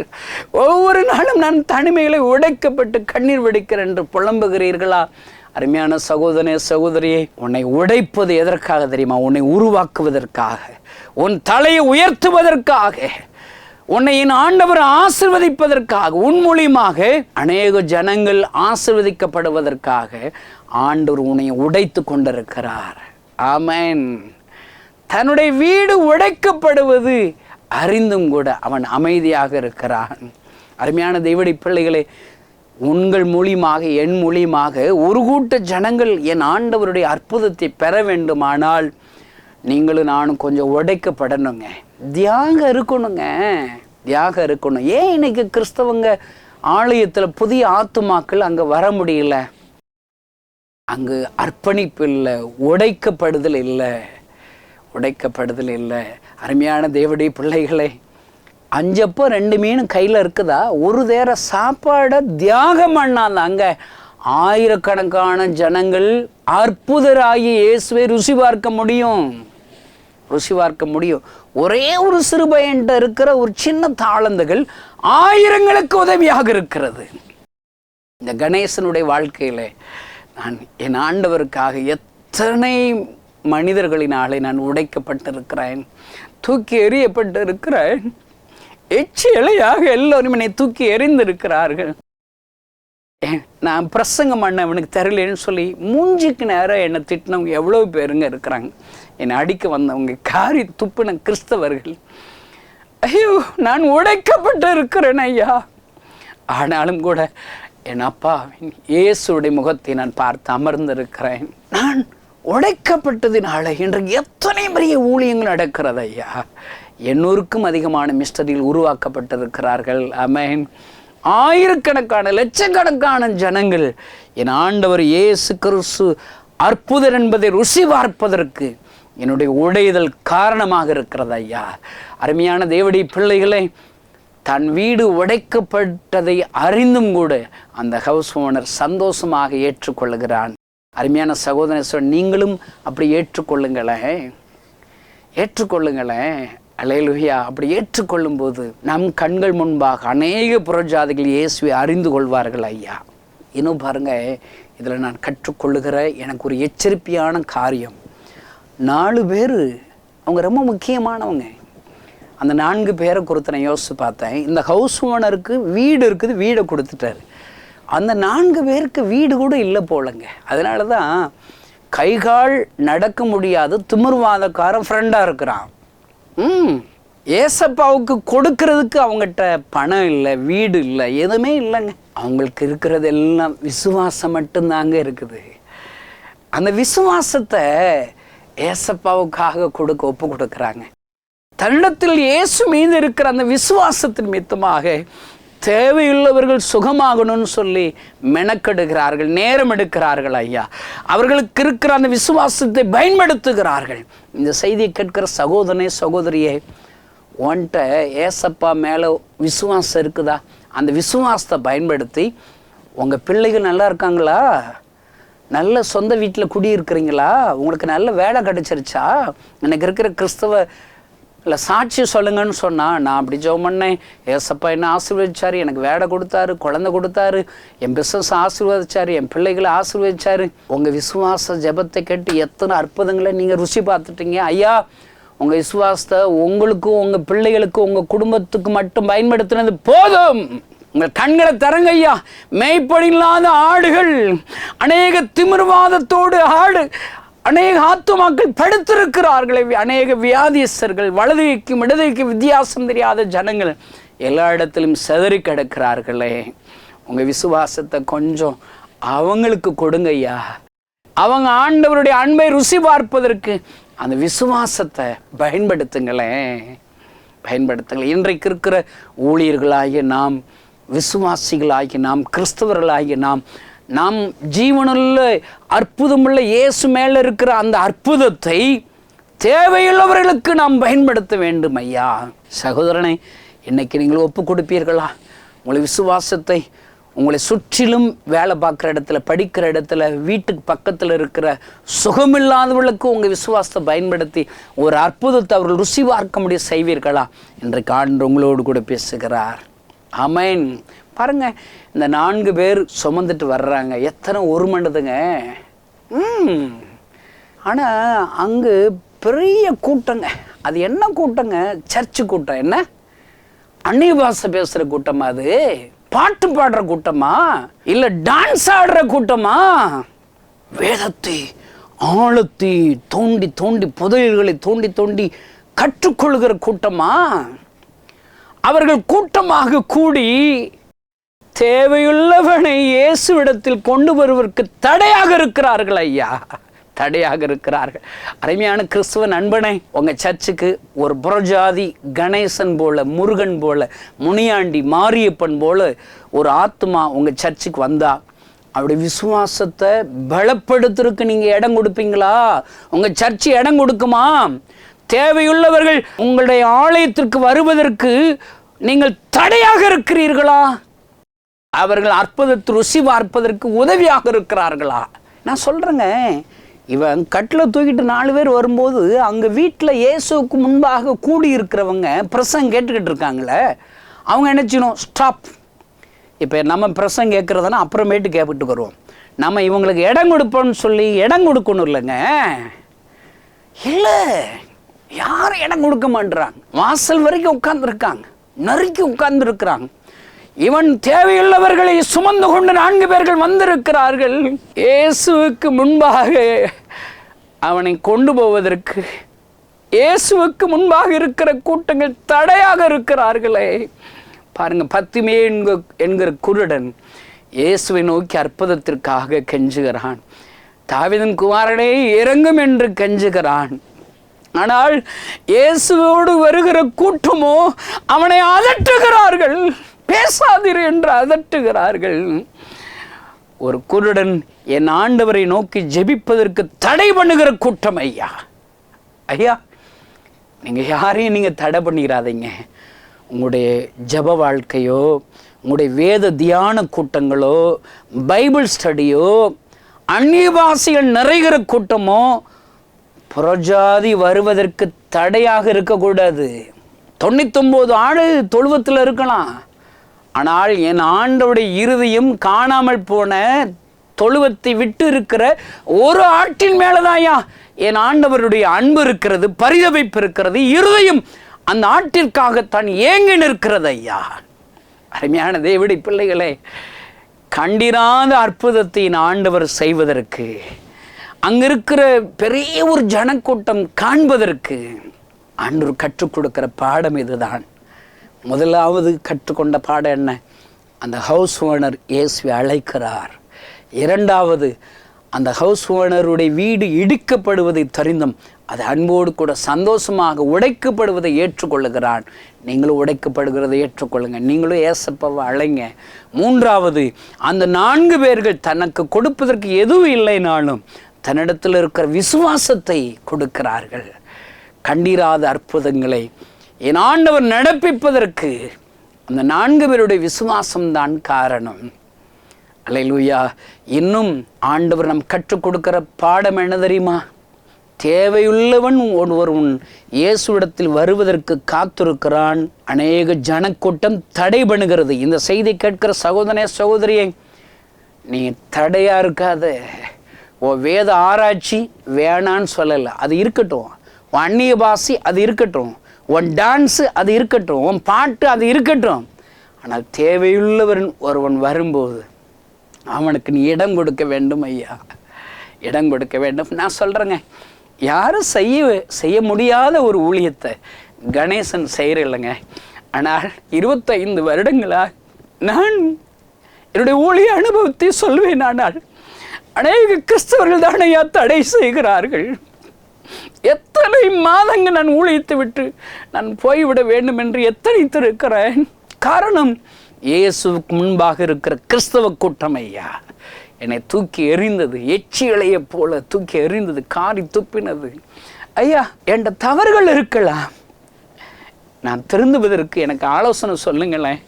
F: ஒவ்வொரு நாளும் நான் தனிமைகளை உடைக்கப்பட்டு கண்ணீர் வெடிக்கிறேன் என்று புலம்புகிறீர்களா? அருமையான சகோதரனே சகோதரியே, உன்னை உடைப்பது எதற்காக தெரியுமா? உன்னை உருவாக்குவதற்காக, உன் தலையை உயர்த்துவதற்காக, உன்னை என் ஆண்டவர் ஆசீர்வதிப்பதற்காக, உன் மூலியமாக அநேக ஜனங்கள் ஆசீர்வதிக்கப்படுவதற்காக ஆண்டவர் உன்னை உடைத்து கொண்டிருக்கிறார். ஆமென். தன்னுடைய வீடு உடைக்கப்படுவது அறிந்தும் கூட அவன் அமைதியாக இருக்கிறான். அருமையான தேவனுடைய பிள்ளைகளே, உங்கள் மூலியமாக என் மூலியமாக ஒரு கூட்ட ஜனங்கள் என் ஆண்டவருடைய அற்புதத்தை பெற வேண்டுமானால் நீங்களும் நானும் கொஞ்சம் உடைக்கப்படணுங்க, தியாகம் இருக்கணுங்க, தியாகம் இருக்கணும். ஏன் இன்னைக்கு கிறிஸ்தவங்க ஆலயத்தில் புதிய ஆத்துமாக்கள் அங்கே வர முடியல? அங்கு அர்ப்பணிப்பு இல்லை, உடைக்கப்படுதல் இல்லை, உடைக்கப்படுதல் இல்லை. அருமையான தேவனுடைய பிள்ளைகளே, 5 அப்போ 2 மீன் கையில் இருக்குதா? ஒரு நேர சாப்பாடை தியாகம் பண்ணாங்க. அங்கே ஆயிரக்கணக்கான ஜனங்கள் அற்புதராகி இயேசுவை ருசி பார்க்க முடியும், ருசி பார்க்க முடியும். ஒரே ஒரு சிறுபையன்ட்ட இருக்கிற ஒரு சின்ன தாளந்துகள் ஆயிரங்களுக்கு உதவியாக இருக்கிறது. இந்த கணேசனுடைய வாழ்க்கையில் நான் என் ஆண்டவருக்காக எத்தனை மனிதர்களினாலே நான் உடைக்கப்பட்டிருக்கிறேன், தூக்கி எறியப்பட்டு இருக்கிறேன். எச்சி இலையாக எல்லோரும் என்னை தூக்கி எறிந்திருக்கிறார்கள். நான் பிரசங்கம் பண்ண அவனுக்கு தெரியலன்னு சொல்லி மூஞ்சிக்கு நேரம் என்னை திட்டினவங்க எவ்வளோ பேருங்க இருக்கிறாங்க. என்னை அடிக்க வந்தவங்க காரி துப்பின கிறிஸ்தவர்கள். ஐயோ, நான் உடைக்கப்பட்டு இருக்கிறேன் ஐயா. ஆனாலும் கூட என் அப்பாவின் இயேசுடைய முகத்தை நான் பார்த்து அமர்ந்திருக்கிறேன். நான் உடைக்கப்பட்டதினால இன்று எத்தனை பெரிய ஊழியங்கள் நடக்கிறது ஐயா. 800க்கும் அதிகமான மிஸ்டரியில் உருவாக்கப்பட்டிருக்கிறார்கள். ஆமென். ஆயிரக்கணக்கான லட்சக்கணக்கான ஜனங்கள் என் ஆண்டவர் இயேசு கிறிஸ்து அற்புதர் என்பதை ருசி பார்ப்பதற்கு என்னுடைய உடைதல் காரணமாக இருக்கிறது ஐயா. அருமையான தேவனுடைய பிள்ளைகளை, தன் வீடு உடைக்கப்பட்டதை அறிந்தும் கூட அந்த ஹவுஸ் ஓனர் சந்தோஷமாக ஏற்றுக்கொள்கிறான். அருமையான சகோதரன், நீங்களும் அப்படி ஏற்றுக்கொள்ளுங்களேன், ஏற்றுக்கொள்ளுங்களேன். அல்லேலூயா. அப்படி ஏற்றுக்கொள்ளும் போது நம் கண்கள் முன்பாக அநேக புறஜாதிகள் இயேசுவை அறிந்து கொள்வார்கள் ஐயா. இன்னும் பாருங்க, இதில் நான் கற்றுக்கொள்ளுகிற எனக்கு ஒரு எச்சரிக்கையான காரியம். 4 பேர் அவங்க ரொம்ப முக்கியமானவங்க. அந்த 4 பேரை குறித்து நான் யோசித்து பார்த்தேன். இந்த ஹவுஸ் ஓனருக்கு வீடு இருக்குது, வீடை கொடுத்துட்டாரு. அந்த 4 பேருக்கு வீடு கூட இல்லை போலங்க. அதனால தான் கைகால் நடக்க முடியாத திமிர்வாதக்காரன் ஃப்ரெண்டாக இருக்கிறான். ஏசப்பாவுக்கு கொடுக்கறதுக்கு அவங்ககிட்ட பணம் இல்லை, வீடு இல்லை, எதுவுமே இல்லைங்க. அவங்களுக்கு இருக்கிறது எல்லாம் விசுவாசம் மட்டும்தாங்க இருக்குது. அந்த விசுவாசத்தை ஏசப்பாவுக்காக ஒப்பு கொடுக்குறாங்க. தன்னிடத்தில் இயேசு மீது இருக்கிற அந்த விசுவாசத்தின் மித்தமாக தேவையுள்ளவர்கள் சுகமாகணும்னு சொல்லி மெனக்கெடுக்கிறார்கள், நேரம் எடுக்கிறார்கள். ஐயா, அவர்களுக்கு இருக்கிற அந்த விசுவாசத்தை பயன்படுத்துகிறார்கள். இந்த செய்தியை கேட்கிற சகோதரனே, சகோதரியே, உன்கிட்ட ஏசப்பா மேலே விசுவாசம் இருக்குதா? அந்த விசுவாசத்தை பயன்படுத்தி உங்கள் பிள்ளைகள் நல்லா இருக்காங்களா? நல்ல சொந்த வீட்டில் குடியிருக்கிறீங்களா? உங்களுக்கு நல்ல வேலை கிடைச்சிருச்சா? எனக்கு இருக்கிற கிறிஸ்தவ இல்லை சாட்சி சொல்லுங்கன்னு சொன்னால், நான் அப்படி ஜெபம் பண்ணேன், ஏசப்பா என்ன ஆசீர்வதிச்சார், எனக்கு வேலை கொடுத்தாரு, குழந்தை கொடுத்தாரு, என் பிஸ்னஸ் ஆசீர்வதிச்சார், என் பிள்ளைகளை ஆசீர்வதிச்சார். உங்கள் விசுவாச ஜெபத்தை கேட்டு எத்தனை அற்புதங்களை நீங்கள் ருசி பார்த்துட்டீங்க. ஐயா, உங்கள் விசுவாசத்தை உங்களுக்கும் உங்கள் பிள்ளைகளுக்கும் உங்கள் குடும்பத்துக்கு மட்டும் பயன்படுத்தினது போதும். உங்கள் கண்களை தரங்க ஐயா. மேய்ப்படி இல்லாத ஆடுகள், அநேக திமிர்வாதத்தோடு அநேக ஆத்துமாக்கள் படுத்திருக்கிறார்களே, அநேக வியாதியஸ்தர்கள், வலதுகைக்கும் இடதுகைக்கும் வித்தியாசம் தெரியாத ஜனங்கள் எல்லா இடத்திலும் சிதறி கிடக்கிறார்களே. உங்கள் விசுவாசத்தை கொஞ்சம் அவங்களுக்கு கொடுங்க ஐயா. அவங்க ஆண்டவருடைய அன்பை ருசி பார்ப்பதற்கு அந்த விசுவாசத்தை பயன்படுத்துங்களேன். இன்றைக்கு இருக்கிற ஊழியர்களாகிய நாம், விசுவாசிகளாகி நாம், கிறிஸ்தவர்களாகி நாம் ஜீவனுள்ள அற்புதமுள்ள இயேசு மேலே இருக்கிற அந்த அற்புதத்தை தேவையுள்ளவர்களுக்கு நாம் பயன்படுத்த வேண்டும் ஐயா. சகோதரனை, இன்னைக்கு நீங்கள் ஒப்பு கொடுப்பீர்களா? உங்களை விசுவாசத்தை உங்களை சுற்றிலும் வேலை பார்க்குற இடத்துல, படிக்கிற இடத்துல, வீட்டுக்கு பக்கத்தில் இருக்கிற சுகமில்லாதவர்களுக்கு உங்கள் விசுவாசத்தை பயன்படுத்தி ஒரு அற்புதத்தை அவர்கள் ருசி பார்க்க முடிய செய்வீர்களா? இன்றைக்கு ஆண்டவர் உங்களோடு கூட பேசுகிறார். ஆமென். பாருங்க, இந்த 4 பேர் சுமந்துட்டு வர்றாங்க. எத்தனை ஒரு மண்டதுங்க. ஆனால் அங்கு பெரிய கூட்டங்க. அது என்ன கூட்டங்க? சர்ச்சு கூட்டம். என்ன அந்நிய பாஷை பேசுகிற கூட்டமா? அது பாட்டு பாடுற கூட்டமா? இல்லை டான்ஸ் ஆடுற கூட்டமா? வேதத்தை ஆழத்தை தோண்டி தோண்டி, புதையல்களை தோண்டி தோண்டி கற்றுக்கொள்கிற கூட்டமா? அவர்கள் கூட்டமாக கூடி தேவையுள்ளவனை இயேசுவிடத்தில் கொண்டு வருவதற்கு தடையாக இருக்கிறார்கள் ஐயா, தடையாக இருக்கிறார்கள். அருமையான கிறிஸ்துவ நண்பனை, உங்கள் சர்ச்சுக்கு ஒரு புறஜாதி கணேசன் போல, முருகன் போல, முனியாண்டி, மாரியப்பன் போல ஒரு ஆத்மா உங்கள் சர்ச்சுக்கு வந்தா அவருடைய விசுவாசத்தை பலப்படுத்துறதுக்கு நீங்கள் இடம் கொடுப்பீங்களா? உங்கள் சர்ச்சு இடம் கொடுக்குமா? தேவையுள்ளவர்கள் உங்களுடைய ஆலயத்திற்கு வருவதற்கு நீங்கள் தடையாக இருக்கிறீர்களா? அவர்கள் அற்புதத்தை ருசி பார்ப்பதற்கு உதவியாக இருக்கிறார்களா? நான் சொல்கிறேங்க, இவன் கட்டில் தூக்கிட்டு 4 பேர் வரும்போது அங்கே வீட்டில் இயேசுக்கு முன்பாக கூடி இருக்கிறவங்க பிரசங்கம் கேட்டுக்கிட்டு இருக்காங்களே, அவங்க நினச்சினோம் ஸ்டாப், இப்போ நம்ம பிரசங்கம் கேட்குறதுனா அப்புறமேட்டு கேட்டுட்டு வருவோம், நம்ம இவங்களுக்கு இடம் கொடுப்போம்னு சொல்லி இடம் கொடுக்கணும் இல்லைங்க. இல்லை, யாரும் இடம் கொடுக்க மாட்டுறாங்க. வாசல் வரைக்கும் உட்கார்ந்துருக்காங்க, நறுக்கி உட்கார்ந்துருக்கிறாங்க. இவன் தேவையுள்ளவர்களை சுமந்து கொண்டு 4 பேர்கள் வந்திருக்கிறார்கள். இயேசுவுக்கு முன்பாக அவனை கொண்டு போவதற்கு இயேசுவுக்கு முன்பாக இருக்கிற கூட்டங்கள் தடையாக இருக்கிறார்களே. பாருங்க, பத்திமே என்கிற குருடன் இயேசுவை நோக்கி அற்புதத்திற்காக கெஞ்சுகிறான். தாவீதின் குமாரனே இறங்கும் என்று கெஞ்சுகிறான். ஆனால் இயேசுவோடு வருகிற கூட்டமோ அவனை அதட்டுகிறார்கள், பேசாதீர் என்று அதட்டுகிறார்கள். ஒரு குருடன் என் ஆண்டவரை நோக்கி ஜெபிப்பதற்கு தடை பண்ணுகிற கூட்டம் ஐயா. ஐயா, நீங்கள் யாரையும் நீங்கள் தடை பண்ணிடாதீங்க. உங்களுடைய ஜப வாழ்க்கையோ, உங்களுடைய வேத தியான கூட்டங்களோ, பைபிள் ஸ்டடியோ, அந்நிய பாஷைகள் நிறைகிற கூட்டமோ புறஜாதி வருவதற்கு தடையாக இருக்கக்கூடாது. 99 ஆடு தொழுவத்தில் இருக்கலாம், ஆனால் என் ஆண்டவருடைய இருதயம் காணாமல் போன தொழுவத்தை விட்டு இருக்கிற ஒரு ஆட்டின் மேலதாயா என் ஆண்டவருடைய அன்பு இருக்கிறது, பரிதவிப்பு இருக்கிறது, இருதயம் அந்த ஆட்டிற்காகத்தான் ஏங்கி நிற்கிறது ஐயா. அருமையான தேவனுடைய பிள்ளைகளே, கண்டிராத அற்புதத்தை ஆண்டவர் செய்வதற்கு, அங்கிருக்கிற பெரிய ஒரு ஜனக்கூட்டம் காண்பதற்கு ஆண்டவர் கற்றுக் கொடுக்கிற பாடம் இதுதான். முதலாவது கற்றுக்கொண்ட பாடம் என்ன? அந்த ஹவுஸ் ஓனர் இயேசுவை அழைக்கிறார். 2வது, அந்த ஹவுஸ் ஓனருடைய வீடு இடிக்கப்படுவதை தெரிந்தும் அது அன்போடு கூட சந்தோஷமாக உடைக்கப்படுவதை ஏற்றுக்கொள்ளுகிறான். நீங்களும் உடைக்கப்படுகிறதை ஏற்றுக்கொள்ளுங்க. நீங்களும் ஏசப்பாவை அழைங்க. மூன்றாவது, அந்த 4 பேர்கள் தனக்கு கொடுப்பதற்கு எதுவும் இல்லைனாலும் தன்னிடத்தில் இருக்கிற விசுவாசத்தை கொடுக்கிறார்கள். கண்டிராத அற்புதங்களை என் ஆண்டவர் நடப்பிப்பதற்கு அந்த 4 பேருடைய விசுவாசம்தான் காரணம். அல்லேலூயா. இன்னும் ஆண்டவர் நம் கற்றுக் கொடுக்கிற பாடம் என்ன தெரியுமா? தேவையுள்ளவன் ஒருவன் இயேசுவிடத்தில் வருவதற்கு காத்திருக்கிறான். அநேக ஜனக்கூட்டம் தடை பண்ணுகிறது. இந்த செய்தி கேட்கிற சகோதரனே சகோதரியை, நீ தடையா இருக்காத. ஓ வேத ஆராய்ச்சி வேணான்னு சொல்லலை, அது இருக்கட்டும். உன் அந்நிய பாஷை அது இருக்கட்டும். உன் டான்ஸு அது இருக்கட்டும். உன் பாட்டு அது இருக்கட்டும். ஆனால் தேவையுள்ளவன் ஒருவன் வரும்போது அவனுக்கு நீ இடம் கொடுக்க வேண்டும் ஐயா, இடம் கொடுக்க வேண்டும். நான் சொல்கிறேங்க, யாரும் செய்ய முடியாத ஒரு ஊழியத்தை கணேசன் செய்கிறதில்லைங்க. ஆனால் 25 வருடங்களாக நான் என்னுடைய ஊழிய அனுபவத்தை சொல்வேன். ஆனால் அநேக கிறிஸ்தவர்கள் தான் ஐயா தடை செய்கிறார்கள். எத்தனை மாதங்கள் நான் ஊழியத்தை விட்டு நான் போய்விட வேண்டும் என்று எத்தனைத்திருக்கிறேன். காரணம், இயேசுவுக்கு முன்பாக இருக்கிற கிறிஸ்தவ கூட்டம் ஐயா என்னை தூக்கி எறிந்தது. எச்சி இலையை போல தூக்கி எறிந்தது, காரி துப்பினது. ஐயா, என் தவறுகள் இருக்கலாம். நான் திருந்துவதற்கு எனக்கு ஆலோசனை சொல்லுங்களேன்.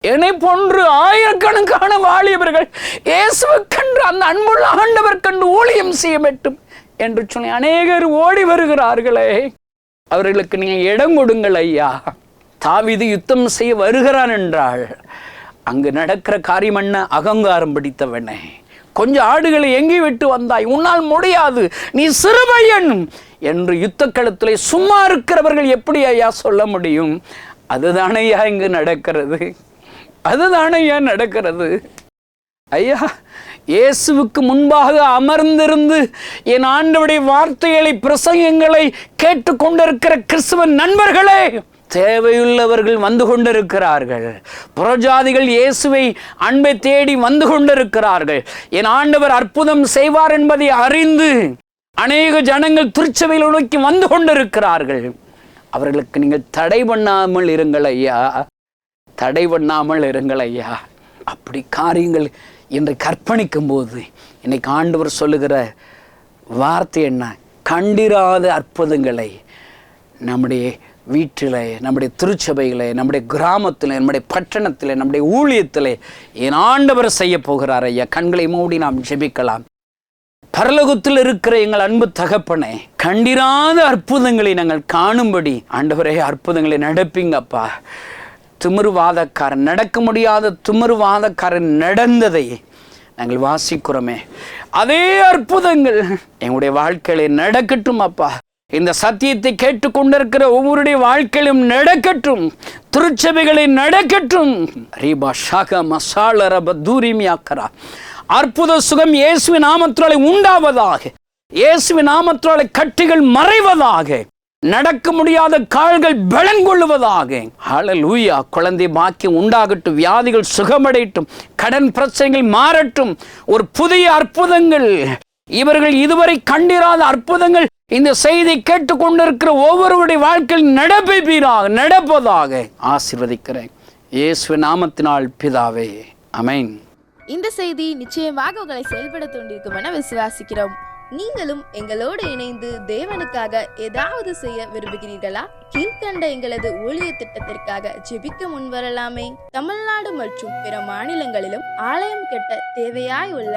F: என்னை போன்று ஆயிரக்கணக்கான வாலிபர்கள் இயேசுவுக்கென்று அந்த அன்புள்ள ஆண்டவர் கண்டு ஊழியம் செய்ய வேண்டும் என்று சொல்லி அநேகர் ஓடி வருகிறார்களே, அவர்களுக்கு நீங்கள் இடம் கொடுங்கள் ஐயா. தாவீது யுத்தம் செய்ய வருகிறான் என்றால் அங்கு நடக்கிற காரியம் என்ன? அகங்காரம் பிடித்தவனே, கொஞ்சம் ஆடுகளை எங்கி விட்டு வந்தாய், உன்னால் முடியாது, நீ சிறுபையன் என்று யுத்த களத்திலே சும்மா இருக்கிறவர்கள் எப்படி ஐயா சொல்ல முடியும்? அதுதானே ஐயா இங்கு நடக்கிறது, அதுதானே ஐயா நடக்கிறது. ஐயா, இயேசுவுக்கு முன்பாக அமர்ந்திருந்து என் ஆண்டவருடைய வார்த்தைகளை பிரசங்கங்களை கேட்டுக்கொண்டிருக்கிற கிறிஸ்தவ நண்பர்களே, தேவையுள்ளவர்கள் வந்து கொண்டிருக்கிறார்கள். புறஜாதிகள் இயேசுவை அன்பை தேடி வந்து கொண்டிருக்கிறார்கள். என் ஆண்டவர் அற்புதம் செய்வார் என்பதை அறிந்து அநேக ஜனங்கள் திருச்சபையில் நோக்கி வந்து கொண்டிருக்கிறார்கள். அவர்களுக்கு நீங்கள் தடை பண்ணாமல் இருங்கள் ஐயா, தடை பண்ணாமல் இருங்கள் ஐயா. அப்படி காரியங்கள் இன்றை கற்பணிக்கும் போது இன்னைக்கு ஆண்டவர் சொல்லுகிற வார்த்தை என்ன? கண்டிராத அற்புதங்களை நம்முடைய வீட்டில், நம்முடைய திருச்சபைகளை, நம்முடைய கிராமத்தில், நம்முடைய பட்டணத்தில், நம்முடைய ஊழியத்தில் என் ஆண்டவர் செய்ய போகிறார் ஐயா. கண்களை மூடி நாம் ஜெபிக்கலாம். பரலோகத்தில் இருக்கிற எங்கள் அன்பு தகப்பனே, கண்டிராத அற்புதங்களை நாங்கள் காணும்படி ஆண்டவரே அற்புதங்களை நடப்பீங்கப்பா. திமிருவாதக்காரன், நடக்க முடியாத திமிருவாதக்காரன் நடந்ததை நாங்கள் வாசிக்கிறோமே, அதே அற்புதங்கள் எங்களுடைய வாழ்க்கையில நடக்கட்டும் அப்பா. இந்த சத்தியத்தை கேட்டுக்கொண்டிருக்கிற ஒவ்வொருடைய வாழ்க்கையிலும் நடக்கட்டும், திருச்சபைகளில் நடக்கட்டும். ரீபா ஷாகா மசால ரப தூரிமியாக்கரா. அற்புத சுகம் இயேசுவின் நாமத்தினாலே உண்டாவதாக, இயேசுவின் நாமத்தினாலே கட்டிகள் மறைவதாக, நடக்க முடியாத கால்கள் பலங்கொள்ளுவதாக. ஹல்லேலூயா. குழந்தை பாக்கியம் உண்டாகட்டும், வியாதிகள் சுகமடையட்டும், கடன் பிரச்சனைகள் மாறட்டும். ஒரு புதிய அற்புதங்கள், இவர்கள் இதுவரை கண்டிராத அற்புதங்கள் இந்த செய்தி கேட்டுக்கொண்டிருக்கிற ஒவ்வொருவருடைய வாழ்க்கையில் நடப்பதாக ஆசீர்வதிக்கிறேன் இயேசுவின் நாமத்தினால் பிதாவே, ஆமென்.
G: இந்த செய்தி நிச்சயமாக உங்களை செயல்பட தூண்டிருக்கும் என விசுவாசிக்கிறோம். நீங்களும் எங்களோடு இணைந்து தேவனுக்காக ஏதாவது செய்ய விரும்புகிறீர்களா? கீழ்கண்ட எங்களது ஊழிய திட்டத்திற்காக ஜெபிக்க முன்வரலாமே. தமிழ்நாடு மற்றும் பிற மாநிலங்களிலும் ஆலயம் கட்ட தேவையாய் உள்ள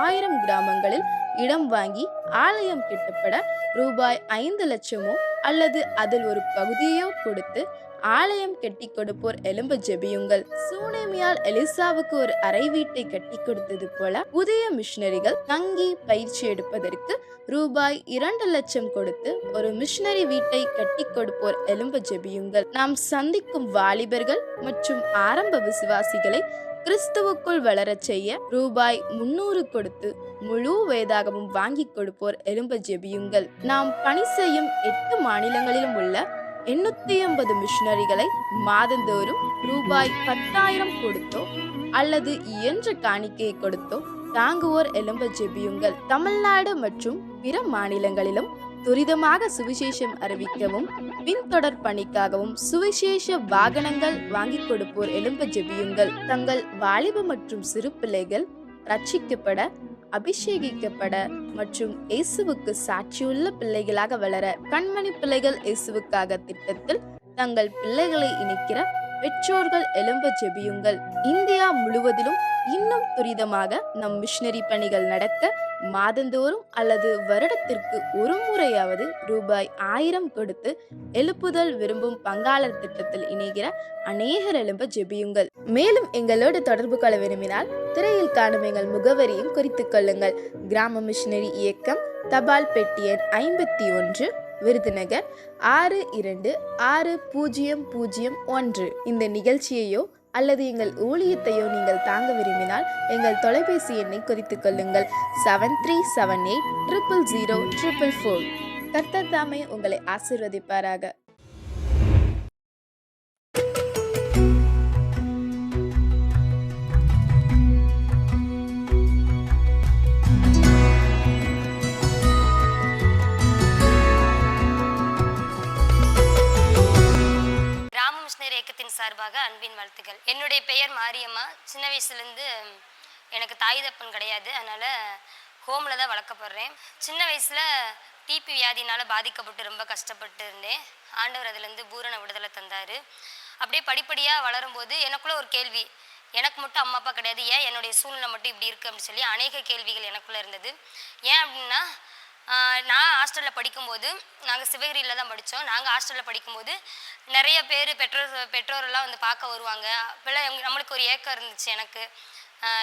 G: 1000 கிராமங்களில் இடம் வாங்கி ஆலயம் கட்டப்பட ரூபாய் 5 லட்சமோ அல்லது அதில் ஒரு பகுதியோ கொடுத்து ஆலயம் கட்டி கொடுப்போர் எழும்ப ஜெபியுங்கள். சூனேமியால் எலிசாவுக்கு ஒரு அறை வீட்டை கட்டி கொடுத்தது போல புதிய மிஷனரிகள் தங்கி பயிற்சி எடுப்பதற்கு ரூபாய் 2 லட்சம் கொடுத்து ஒரு மிஷனரி வீட்டை கட்டி கொடுப்போர் எழும்ப ஜெபியுங்கள். நாம் சந்திக்கும் வாலிபர்கள் மற்றும் ஆரம்ப விசுவாசிகளை கிறிஸ்துவுக்குள் வளரச் செய்ய ரூபாய் 300 கொடுத்து முழு வேதாகமும் வாங்கி கொடுப்போர் எழும்ப ஜெபியுங்கள். நாம் பணி செய்யும் 8 மாநிலங்களிலும் உள்ள 880 மிஷனரிகளை மாதந்தோறும் ரூபாய் 10,000 கொடுத்தோ அல்லது இயன்ற காணிக்கையை கொடுத்தோ தாங்குவோர் எழும்ப ஜெபியுங்கள். தமிழ்நாடு மற்றும் பிற மாநிலங்களிலும் துரிதமாக சுவிசேஷம் அறிவிக்கவும் பின்தொடர் பணிக்காகவும் சுவிசேஷ வாகனங்கள் வாங்கி கொடுப்போர் எழும்ப ஜெபியுங்கள். தங்கள் வாலிப மற்றும் சிறு பிள்ளைகள் ரட்சிக்கப்பட, அபிஷேகிக்கப்பட மற்றும் இயேசுவுக்கு சாட்சியுள்ள பிள்ளைகளாக வளர கண்மணி பிள்ளைகள் இயேசுவுக்காக திட்டத்தில் தங்கள் பிள்ளைகளை இணைக்கிற பெற்றோர்கள் எழும்ப ஜெபியுங்கள். இந்தியா முழுவதிலும் இன்னும் துரிதமாக நம் மிஷனரி பணிகள் நடக்க மாதந்தோறும் அல்லது வருடத்திற்கு ஒரு முறையாவது ரூபாய் 1000 கொடுத்து எழுப்புதல் விரும்பும் பங்காளர் திட்டத்தில் இணைகிற அநேகர் எழும்ப ஜெபியுங்கள். மேலும் எங்களோடு தொடர்பு கொள்ள விரும்பினால் திரையில் காணும் எங்கள் முகவரியும் குறித்துக் கொள்ளுங்கள். கிராம மிஷனரி இயக்கம், தபால் பெட்டி எண் 51, விருதுநகர் 626001. இந்த நிகழ்ச்சியையோ அல்லது எங்கள் ஊழியத்தையோ நீங்கள் தாங்க விரும்பினால் எங்கள் தொலைபேசி எண்ணை குறித்துக் கொள்ளுங்கள். 7378000444. கர்த்தர் தாமே உங்களை ஆசீர்வதிப்பாராக.
H: இயக்கத்தின் சார்பாக அன்பின் வாழ்த்துக்கள். என்னுடைய பெயர் மாரியம்மா. சின்ன வயசுலேருந்து எனக்கு தாய் தப்பன் கிடையாது, அதனால் ஹோமில் தான் வளர்க்கப்படுறேன். சின்ன வயசில் டிபி வியாதினால் பாதிக்கப்பட்டு ரொம்ப கஷ்டப்பட்டு இருந்தேன். ஆண்டவர் அதுலேருந்து பூரண விடுதலை தந்தார். அப்படியே படிப்படியாக வளரும்போது எனக்குள்ளே ஒரு கேள்வி, எனக்கு மட்டும் அம்மா அப்பா கிடையாது, ஏன் என்னுடைய சூழ்நிலை மட்டும் இப்படி இருக்குது அப்படின்னு சொல்லி அநேக கேள்விகள் எனக்குள்ளே இருந்தது. ஏன் அப்படின்னா, நான் ஹாஸ்டலில் படிக்கும்போது, நாங்கள் சிவகிரியில் தான் படித்தோம். நாங்கள் ஹாஸ்டலில் படிக்கும்போது நிறைய பேர் பெற்றோரெல்லாம் வந்து பார்க்க வருவாங்க. அப்போல்லாம் நம்மளுக்கு ஒரு ஏக்கம் இருந்துச்சு எனக்கு.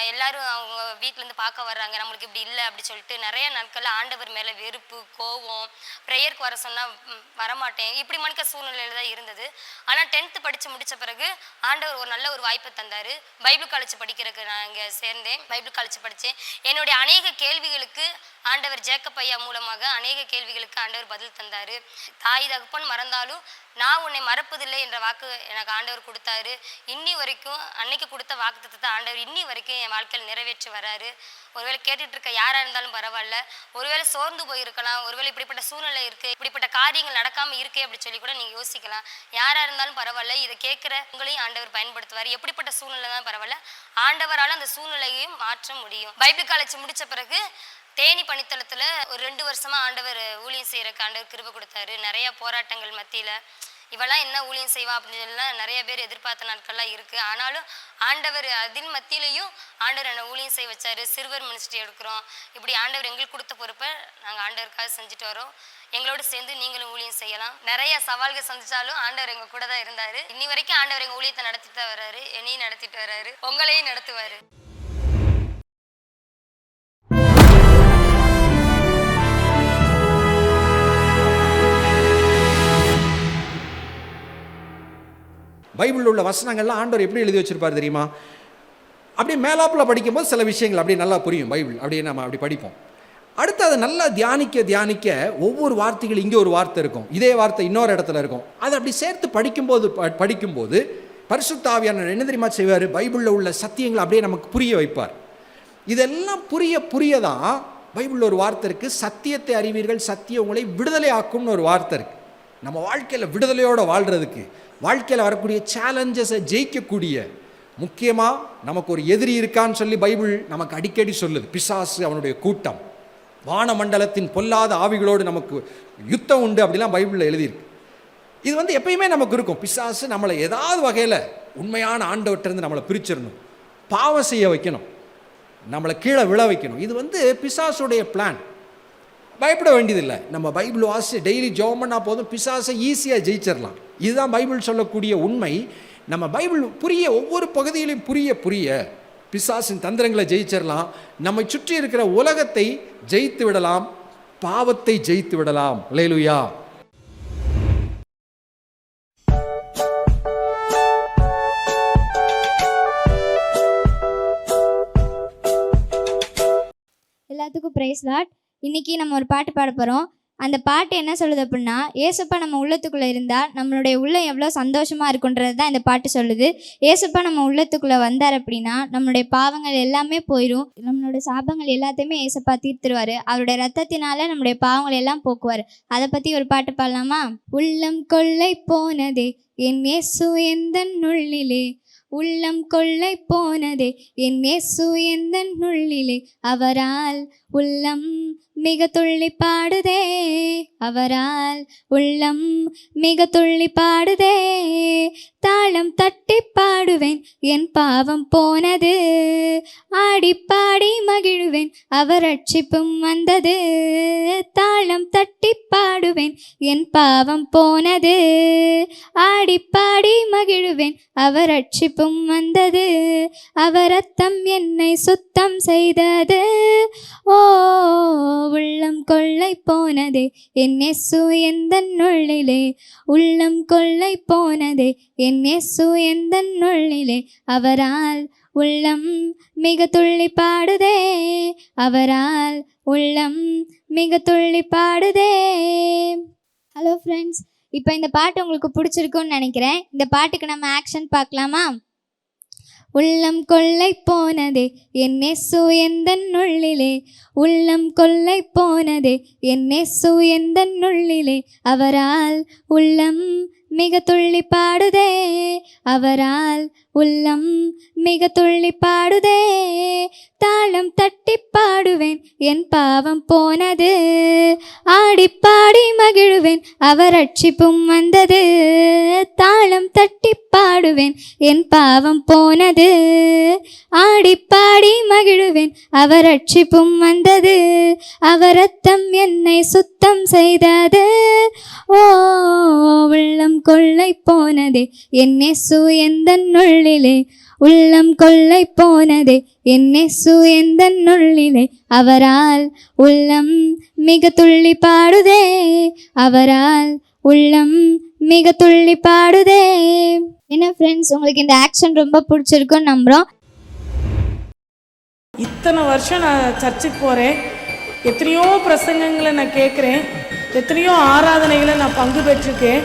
H: எல்லாரும் அவங்க வீட்டிலேருந்து பார்க்க வர்றாங்க, நம்மளுக்கு இப்படி இல்லை அப்படி சொல்லிட்டு நிறைய நாட்களில் ஆண்டவர் மேலே வெறுப்பு, கோவம், ப்ரேயருக்கு வர சொன்னால் வரமாட்டேன், இப்படி மணிக்க சூழ்நிலையில் தான் இருந்தது. ஆனால் 10th படித்து முடித்த பிறகு ஆண்டவர் ஒரு நல்ல ஒரு வாய்ப்பை தந்தார். பைபிள் காலேஜ் படிக்கிறதுக்கு நான் இங்கே சேர்ந்தேன். பைபிள் காலேஜ் படித்தேன். என்னுடைய அநேக கேள்விகளுக்கு ஆண்டவர் ஜேக்கப் ஐயா மூலமாக அநேக கேள்விகளுக்கு ஆண்டவர் பதில் தந்தார். தாய் தகப்பன் மறந்தாலும் நான் உன்னை மறப்பதில்லை என்ற வாக்கு எனக்கு ஆண்டவர் கொடுத்தாரு. இன்னி வரைக்கும் அன்னைக்கு கொடுத்த வாக்குத்தத்தத்தை ஆண்டவர் இன்னி வரைக்கும் என் வாழ்க்கையில் நிறைவேற்றி வராரு. ஒருவேளை கேட்டுட்டு இருக்க யாராக இருந்தாலும் பரவாயில்ல, ஒருவேளை சோர்ந்து போயிருக்கலாம், ஒருவேளை இப்படிப்பட்ட சூழ்நிலை இருக்குது, இப்படிப்பட்ட காரியங்கள் நடக்காமல் இருக்கே அப்படி சொல்லி கூட நீங்கள் யோசிக்கலாம். யாராக இருந்தாலும் பரவாயில்ல, இதை கேட்குற உங்களையும் ஆண்டவர் பயன்படுத்துவார். எப்படிப்பட்ட சூழ்நிலை தான் பரவாயில்ல, ஆண்டவரால் அந்த சூழ்நிலையையும் மாற்ற முடியும். பைபிள் காலேஜ் முடித்த பிறகு தேனி பணித்தளத்தில் ஒரு 2 வருஷமாக ஆண்டவர் ஊழியம் செய்கிறக்கு ஆண்டவர் கிருபை கொடுத்தாரு. நிறையா போராட்டங்கள் மத்தியில் இவெல்லாம் என்ன ஊழியம் செய்வா அப்படின்னு நிறைய பேர் எதிர்பார்த்த நாட்கள்லாம் இருக்குது. ஆனாலும் ஆண்டவர் அதின் மத்தியிலையும் ஆண்டவர் என்னை ஊழியம் செய்ய வச்சார். சிறுவர் மினிஸ்ட்ரி எடுக்கிறோம். இப்படி ஆண்டவர் எங்களுக்கு கொடுத்த பொறுப்பை நாங்கள் ஆண்டவருக்காக செஞ்சுட்டு வரோம். எங்களோடு சேர்ந்து நீங்களும் ஊழியம் செய்யலாம். நிறைய சவால்கள் சந்திச்சாலும் ஆண்டவர் எங்கள் கூட தான் இருந்தார். இன்னி வரைக்கும் ஆண்டவர் எங்கள் ஊழியத்தை நடத்திட்டு தான் வர்றாரு, என்னையும் நடத்திட்டு வர்றாரு, உங்களையும் நடத்துவார்.
I: பைபிளில் உள்ள வசனங்கள்லாம் ஆண்டவர் எப்படி எழுதி வச்சிருப்பார் தெரியுமா? அப்படியே மேலாப்பில் படிக்கும்போது சில விஷயங்கள் அப்படியே நல்லா புரியும். பைபிள் அப்படியே நம்ம அப்படி படிப்போம். அடுத்து அதை நல்லா தியானிக்க ஒவ்வொரு வார்த்தைகள், இங்கே ஒரு வார்த்தை இருக்கும், இதே வார்த்தை இன்னொரு இடத்துல இருக்கும். அதை அப்படி சேர்த்து படிக்கும்போது பரிசுத்த ஆவியானவர் என்ன தெரியுமா செய்வார்? பைபிளில் உள்ள சத்தியங்களை அப்படியே நமக்கு புரிய வைப்பார். இதெல்லாம் புரிய தான் பைபிளில் ஒரு வார்த்தை இருக்குது, சத்தியத்தை அறிவீர்கள், சத்தியம் உங்களை விடுதலை ஆக்கும்னு ஒரு வார்த்தை இருக்குது. நம்ம வாழ்க்கையில் விடுதலையோடு வாழ்கிறதுக்கு, வாழ்க்கையில் வரக்கூடிய சேலஞ்சஸை ஜெயிக்கக்கூடிய, முக்கியமாக நமக்கு ஒரு எதிரி இருக்கான்னு சொல்லி பைபிள் நமக்கு அடிக்கடி சொல்லுது. பிசாசு, அவனுடைய கூட்டம், வானமண்டலத்தின் பொல்லாத ஆவிகளோடு நமக்கு யுத்தம் உண்டு அப்படிலாம் பைபிளில் எழுதியிருக்கு. இது எப்பயுமே நமக்கு இருக்கும். பிசாசு நம்மளை ஏதாவது வகையில் உண்மையான ஆண்டவர்கிட்டருந்து நம்மளை பிரிச்சிடணும், பாவம் செய்ய வைக்கணும், நம்மளை கீழே விழ வைக்கணும். இது பிசாசுடைய பிளான். பயப்பட வேண்டியதில்லை. நம்ம பைபிள் வாசி டெய்லி ஜெபம் பண்ணால் போதும், பிசாசை ஈஸியாக ஜெயிச்சிடலாம். இதுதான் பைபிள் சொல்லக்கூடிய உண்மை. நம்ம பைபிள் ஒவ்வொரு பகுதியிலையும் புரிய பிசாசின் தந்திரங்களை ஜெயிச்சிடலாம். நம்மை சுற்றி இருக்கிற உலகத்தை ஜெயித்து விடலாம், பாவத்தை ஜெயித்து விடலாம். அல்லேலூயா.
J: எல்லாத்துக்கும் பிரைஸ் லார்ட். இன்னைக்கு நம்ம ஒரு பாட்டு பாட போகிறோம்.
C: அந்த பாட்டு என்ன சொல்லுது அப்படின்னா, ஏசப்பா நம்ம உள்ளத்துக்குள்ளே இருந்தால் நம்மளுடைய உள்ளம் எவ்வளோ சந்தோஷமாக இருக்குன்றது தான் இந்த பாட்டு சொல்லுது. ஏசப்பா நம்ம உள்ளத்துக்குள்ளே வந்தார் அப்படின்னா நம்மளுடைய பாவங்கள் எல்லாமே போயிடும். நம்மளுடைய சாபங்கள் எல்லாத்தையுமே ஏசப்பா தீர்த்துருவார். அவருடைய ரத்தத்தினால நம்முடைய பாவங்கள் எல்லாம் போக்குவார். அதை பற்றி ஒரு பாட்டு பாடலாமா? உள்ளம் கொள்ளை போனதே என் இயேசு எந்தன் உள்ளிலே, உள்ளம் கொள்ளை போனதே என் இயேசு எந்தன் உள்ளிலே, அவரால் உள்ளம் மிக துள்ளி பாடுதே, அவரால் உள்ளம் மிக துள்ளி பாடுதே, தாளம் தட்டி பாடுவேன் என் பாவம் போனது, ஆடி பாடி மகிழுவேன் அவர் ரட்சிப்பும் வந்தது, தாளம் தட்டி பாடுவேன் என் பாவம் போனது, ஆடி பாடி மகிழுவேன் அவர் ரட்சிப்பும் வந்தது, அவர் ரத்தம் என்னை சுத்தம் செய்தது. ஓ உள்ளம் கொள்ளை போனதே என் இயேசு எந்தன் உள்ளிலே, உள்ளம் கொள்ளை போனதே என் இயேசு எந்தன் உள்ளிலே, அவரால் உள்ளம் மிக துள்ளி பாடுதே, அவரால் உள்ளம் மிக துள்ளி பாடுதே. ஹலோ ஃப்ரெண்ட்ஸ், இப்போ இந்த பாட்டு உங்களுக்கு பிடிச்சிருக்குன்னு நினைக்கிறேன். இந்த பாட்டுக்கு நம்ம ஆக்ஷன் பார்க்கலாமா? உள்ளம் கொள்ளை போனதே என் இயேசு எந்தன் உள்ளிலே, உள்ளம் கொள்ளை போனதே என் இயேசு எந்தன் உள்ளிலே, அவரால் உள்ளம் மிக துள்ளி பாடுதே, அவரால் உள்ளம் மிக துள்ளி பாடுதே, தாளம் தட்டி பாடுவேன் என் பாவம் போனது, ஆடி பாடி மகிழுவேன் அவர் ரட்சிப்பும் வந்தது, தாளம் தட்டி பாடுவேன் என் பாவம் போனது, ஆடி பாடி மகிழுவேன் அவர் ரட்சிப்பும் வந்தது, அவர் ரத்தம் என்னை சுத்தம் செய்தது. ஓ உள்ளம் கொள்ளை போனதே என் இயேசு எந்தன் உள்ளிலே, உள்ளம் கொள்ளை போனதே என் இயேசு எந்தன் உள்ளிலே, அவரால் உள்ளம் மிக துள்ளி பாடுதே, அவரால் உள்ளம் மிக துள்ளி பாடுதே. என்ன ஃப்ரெண்ட்ஸ், உங்களுக்கு இந்த ஆக்ஷன் ரொம்ப பிடிச்சிருக்குன்னு நம்புகிறோம்.
J: இத்தனை வருஷம் நான் சர்ச்சுக்கு போகிறேன், எத்தனையோ பிரசங்கங்களை நான் கேட்குறேன், எத்தனையோ ஆராதனைகளை நான் பங்கு பெற்றிருக்கேன்.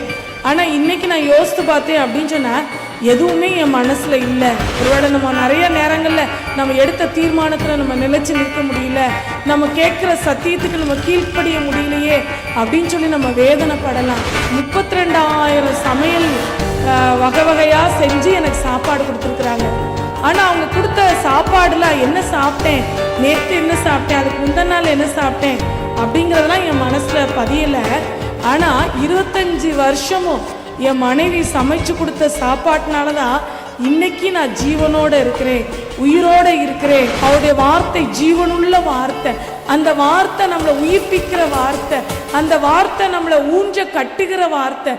J: ஆனால் இன்றைக்கி நான் யோசித்து பார்த்தேன் அப்படின்னு சொன்னால் எதுவுமே என் மனசில் இல்லை. ஒருவேளை நம்ம நிறைய நேரங்களில் நம்ம எடுத்த தீர்மானத்தில் நம்ம நிலைச்சு நிற்க முடியல, நம்ம கேட்குற சத்தியத்துக்கு நம்ம கீழ்ப்படிய முடியலையே அப்படின்னு சொல்லி நம்ம வேதனைப்படலாம். 32,000 சமையல் வகை வகையாக செஞ்சு எனக்கு சாப்பாடு கொடுத்துருக்குறாங்க. ஆனால் அவங்க கொடுத்த சாப்பாடில் என்ன சாப்பிட்டேன், நேற்று என்ன சாப்பிட்டேன், அதுக்கு முந்தின நாள் என்ன சாப்பிட்டேன் அப்படிங்கிறதெல்லாம் என் மனசில் பதியலை. ஆனால் 25 வருஷமும் என் மனைவி சமைச்சு கொடுத்த சாப்பாட்டினால தான் இன்னைக்கு நான் ஜீவனோடு இருக்கிறேன், உயிரோடு இருக்கிறேன். அவருடைய வார்த்தை ஜீவனுள்ள வார்த்தை, அந்த வார்த்தை நம்மளை உயிர்ப்பிக்கிற வார்த்தை, அந்த வார்த்தை நம்மளை ஊஞ்ச கட்டுகிற வார்த்தை.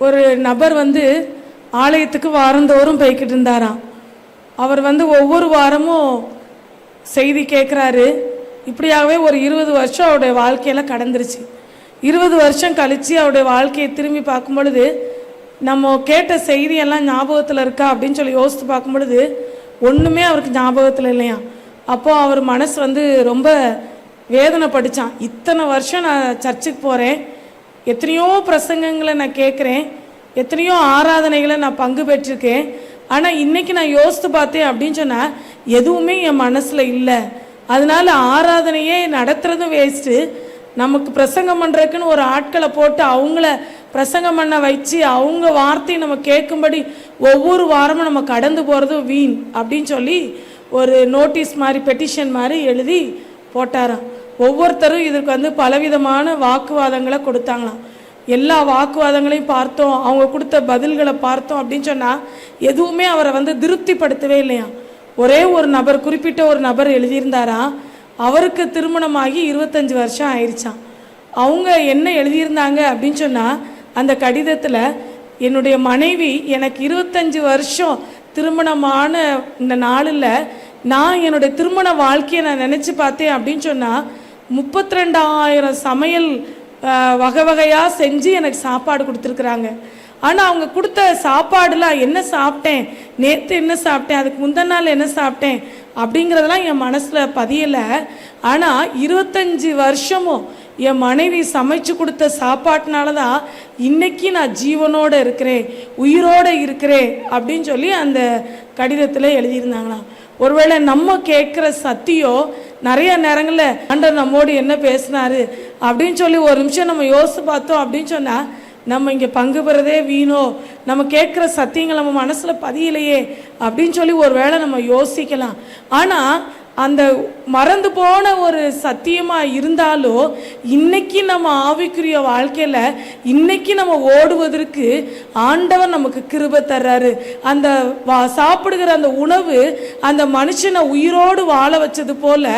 J: ஒரு நபர் ஆலயத்துக்கு வாரந்தோறும் போய்கிட்டு இருந்தாராம். அவர் ஒவ்வொரு வாரமும் செய்தி கேட்குறாரு. இப்படியாகவே ஒரு 20 வருஷம் அவருடைய வாழ்க்கையில் கடந்துருச்சு. 20 வருஷம் கழித்து அவருடைய வாழ்க்கையை திரும்பி பார்க்கும் பொழுது நம்ம கேட்ட செய்தியெல்லாம் ஞாபகத்தில் இருக்கா அப்படின்னு சொல்லி யோசித்து பார்க்கும் பொழுது ஒன்றுமே அவருக்கு ஞாபகத்தில் இல்லையா. அப்போது அவர் மனசு ரொம்ப வேதனைப்பட்டுச்சான். இத்தனை வருஷம் நான் சர்ச்சுக்கு போகிறேன், எத்தனையோ பிரசங்கங்களை நான் கேட்குறேன், எத்தனையோ ஆராதனைகளை நான் பங்கு பெற்றிருக்கேன். ஆனால் இன்றைக்கி நான் யோசித்து பார்த்தேன் அப்படின்னு சொன்னால் எதுவுமே என் மனசில் இல்லை. அதனால் ஆராதனையே நடத்துறதும் வேஸ்ட்டு. நமக்கு பிரசங்கம் பண்ணுறதுக்குன்னு ஒரு ஆட்களை போட்டு அவங்கள பிரசங்கம் பண்ண வச்சு அவங்க வார்த்தையை நம்ம கேட்கும்படி ஒவ்வொரு வாரமும் நம்ம கடந்து போகிறதும் வீண் அப்படின்னு சொல்லி ஒரு நோட்டீஸ் மாதிரி, பெட்டிஷன் மாதிரி எழுதி போட்டாராம். ஒவ்வொருத்தரும் இதற்கு பலவிதமான வாக்குவாதங்களை கொடுத்தாங்களாம். எல்லா வாக்குவாதங்களையும் பார்த்தோம், அவங்க கொடுத்த பதில்களை பார்த்தோம் அப்படின்னு சொன்னால் எதுவுமே அவரை திருப்திப்படுத்தவே இல்லையா. ஒரே ஒரு நபர், குறிப்பிட்ட ஒரு நபர் எழுதியிருந்தாரா, அவருக்கு திருமணமாகி 25 வருஷம் ஆயிடுச்சான். அவங்க என்ன எழுதியிருந்தாங்க அப்படின்னு சொன்னால், அந்த கடிதத்தில் என்னுடைய மனைவி எனக்கு 25 வருஷம் திருமணமான இந்த நாளில் நான் என்னுடைய திருமண வாழ்க்கையை நான் நினச்சி பார்த்தேன் அப்படின்னு சொன்னால் 32,000 சமையல் வகை வகையாக செஞ்சு எனக்கு சாப்பாடு கொடுத்துருக்குறாங்க. ஆனால் அவங்க கொடுத்த சாப்பாடுலாம் என்ன சாப்பிட்டேன், நேற்று என்ன சாப்பிட்டேன், அதுக்கு முந்தின நாள் என்ன சாப்பிட்டேன் அப்படிங்கிறதெல்லாம் என் மனசில் பதியலை. ஆனால் 25 வருஷமும் என் மனைவி சமைச்சு கொடுத்த சாப்பாட்டினால தான் இன்னைக்கு நான் ஜீவனோடு இருக்கிறேன், உயிரோடு இருக்கிறேன் அப்படின்னு சொல்லி அந்த கடிதத்தில் எழுதியிருந்தாங்களாம். ஒருவேளை நம்ம கேட்குற சத்தியம் நிறைய நேரங்களில் ஆண்டவர் நம்மோடு என்ன பேசினாரு அப்படின்னு சொல்லி ஒரு நிமிஷம் நம்ம யோசித்து பார்த்தோம் அப்படின்னு சொன்னால் நம்ம இங்கே பங்கு பெறதே வீணோ, நம்ம கேட்குற சத்தியங்கள் நம்ம மனசில் பதியலையே அப்படின்னு சொல்லி ஒரு வேளை நம்ம யோசிக்கலாம். ஆனால் அந்த மறந்து போன ஒரு சத்தியமாக இருந்தாலும் இன்னைக்கு நம்ம ஆவிக்குரிய வாழ்க்கையில் இன்னைக்கு நம்ம ஓடுவதற்கு ஆண்டவர் நமக்கு கிருபை தர்றாரு. அந்த சாப்பிடுகிற அந்த உணவு அந்த மனுஷனை உயிரோடு வாழ வச்சது போல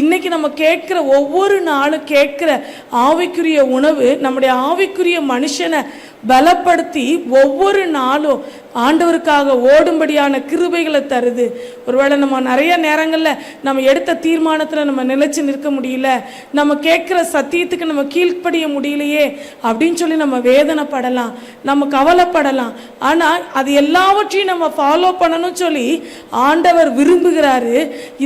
J: இன்னைக்கு நம்ம கேட்குற ஒவ்வொரு நாளும் கேட்குற ஆவிக்குரிய உணவு நம்முடைய ஆவிக்குரிய மனுஷனை பலப்படுத்தி ஒவ்வொரு நாளும் ஆண்டவருக்காக ஓடும்படியான கிருபைகளை தருது. ஒருவேளை நம்ம நிறைய நேரங்களில் நம்ம எடுத்த தீர்மானத்தில் நம்ம நிலைச்சு நிற்க முடியல, நம்ம கேட்குற சத்தியத்துக்கு நம்ம கீழ்ப்படிய முடியலையே அப்படின்னு சொல்லி நம்ம வேதனைப்படலாம், நம்ம கவலைப்படலாம். ஆனால் அது எல்லாவற்றையும் நம்ம ஃபாலோ பண்ணணும்னு சொல்லி ஆண்டவர் விரும்புகிறாரு.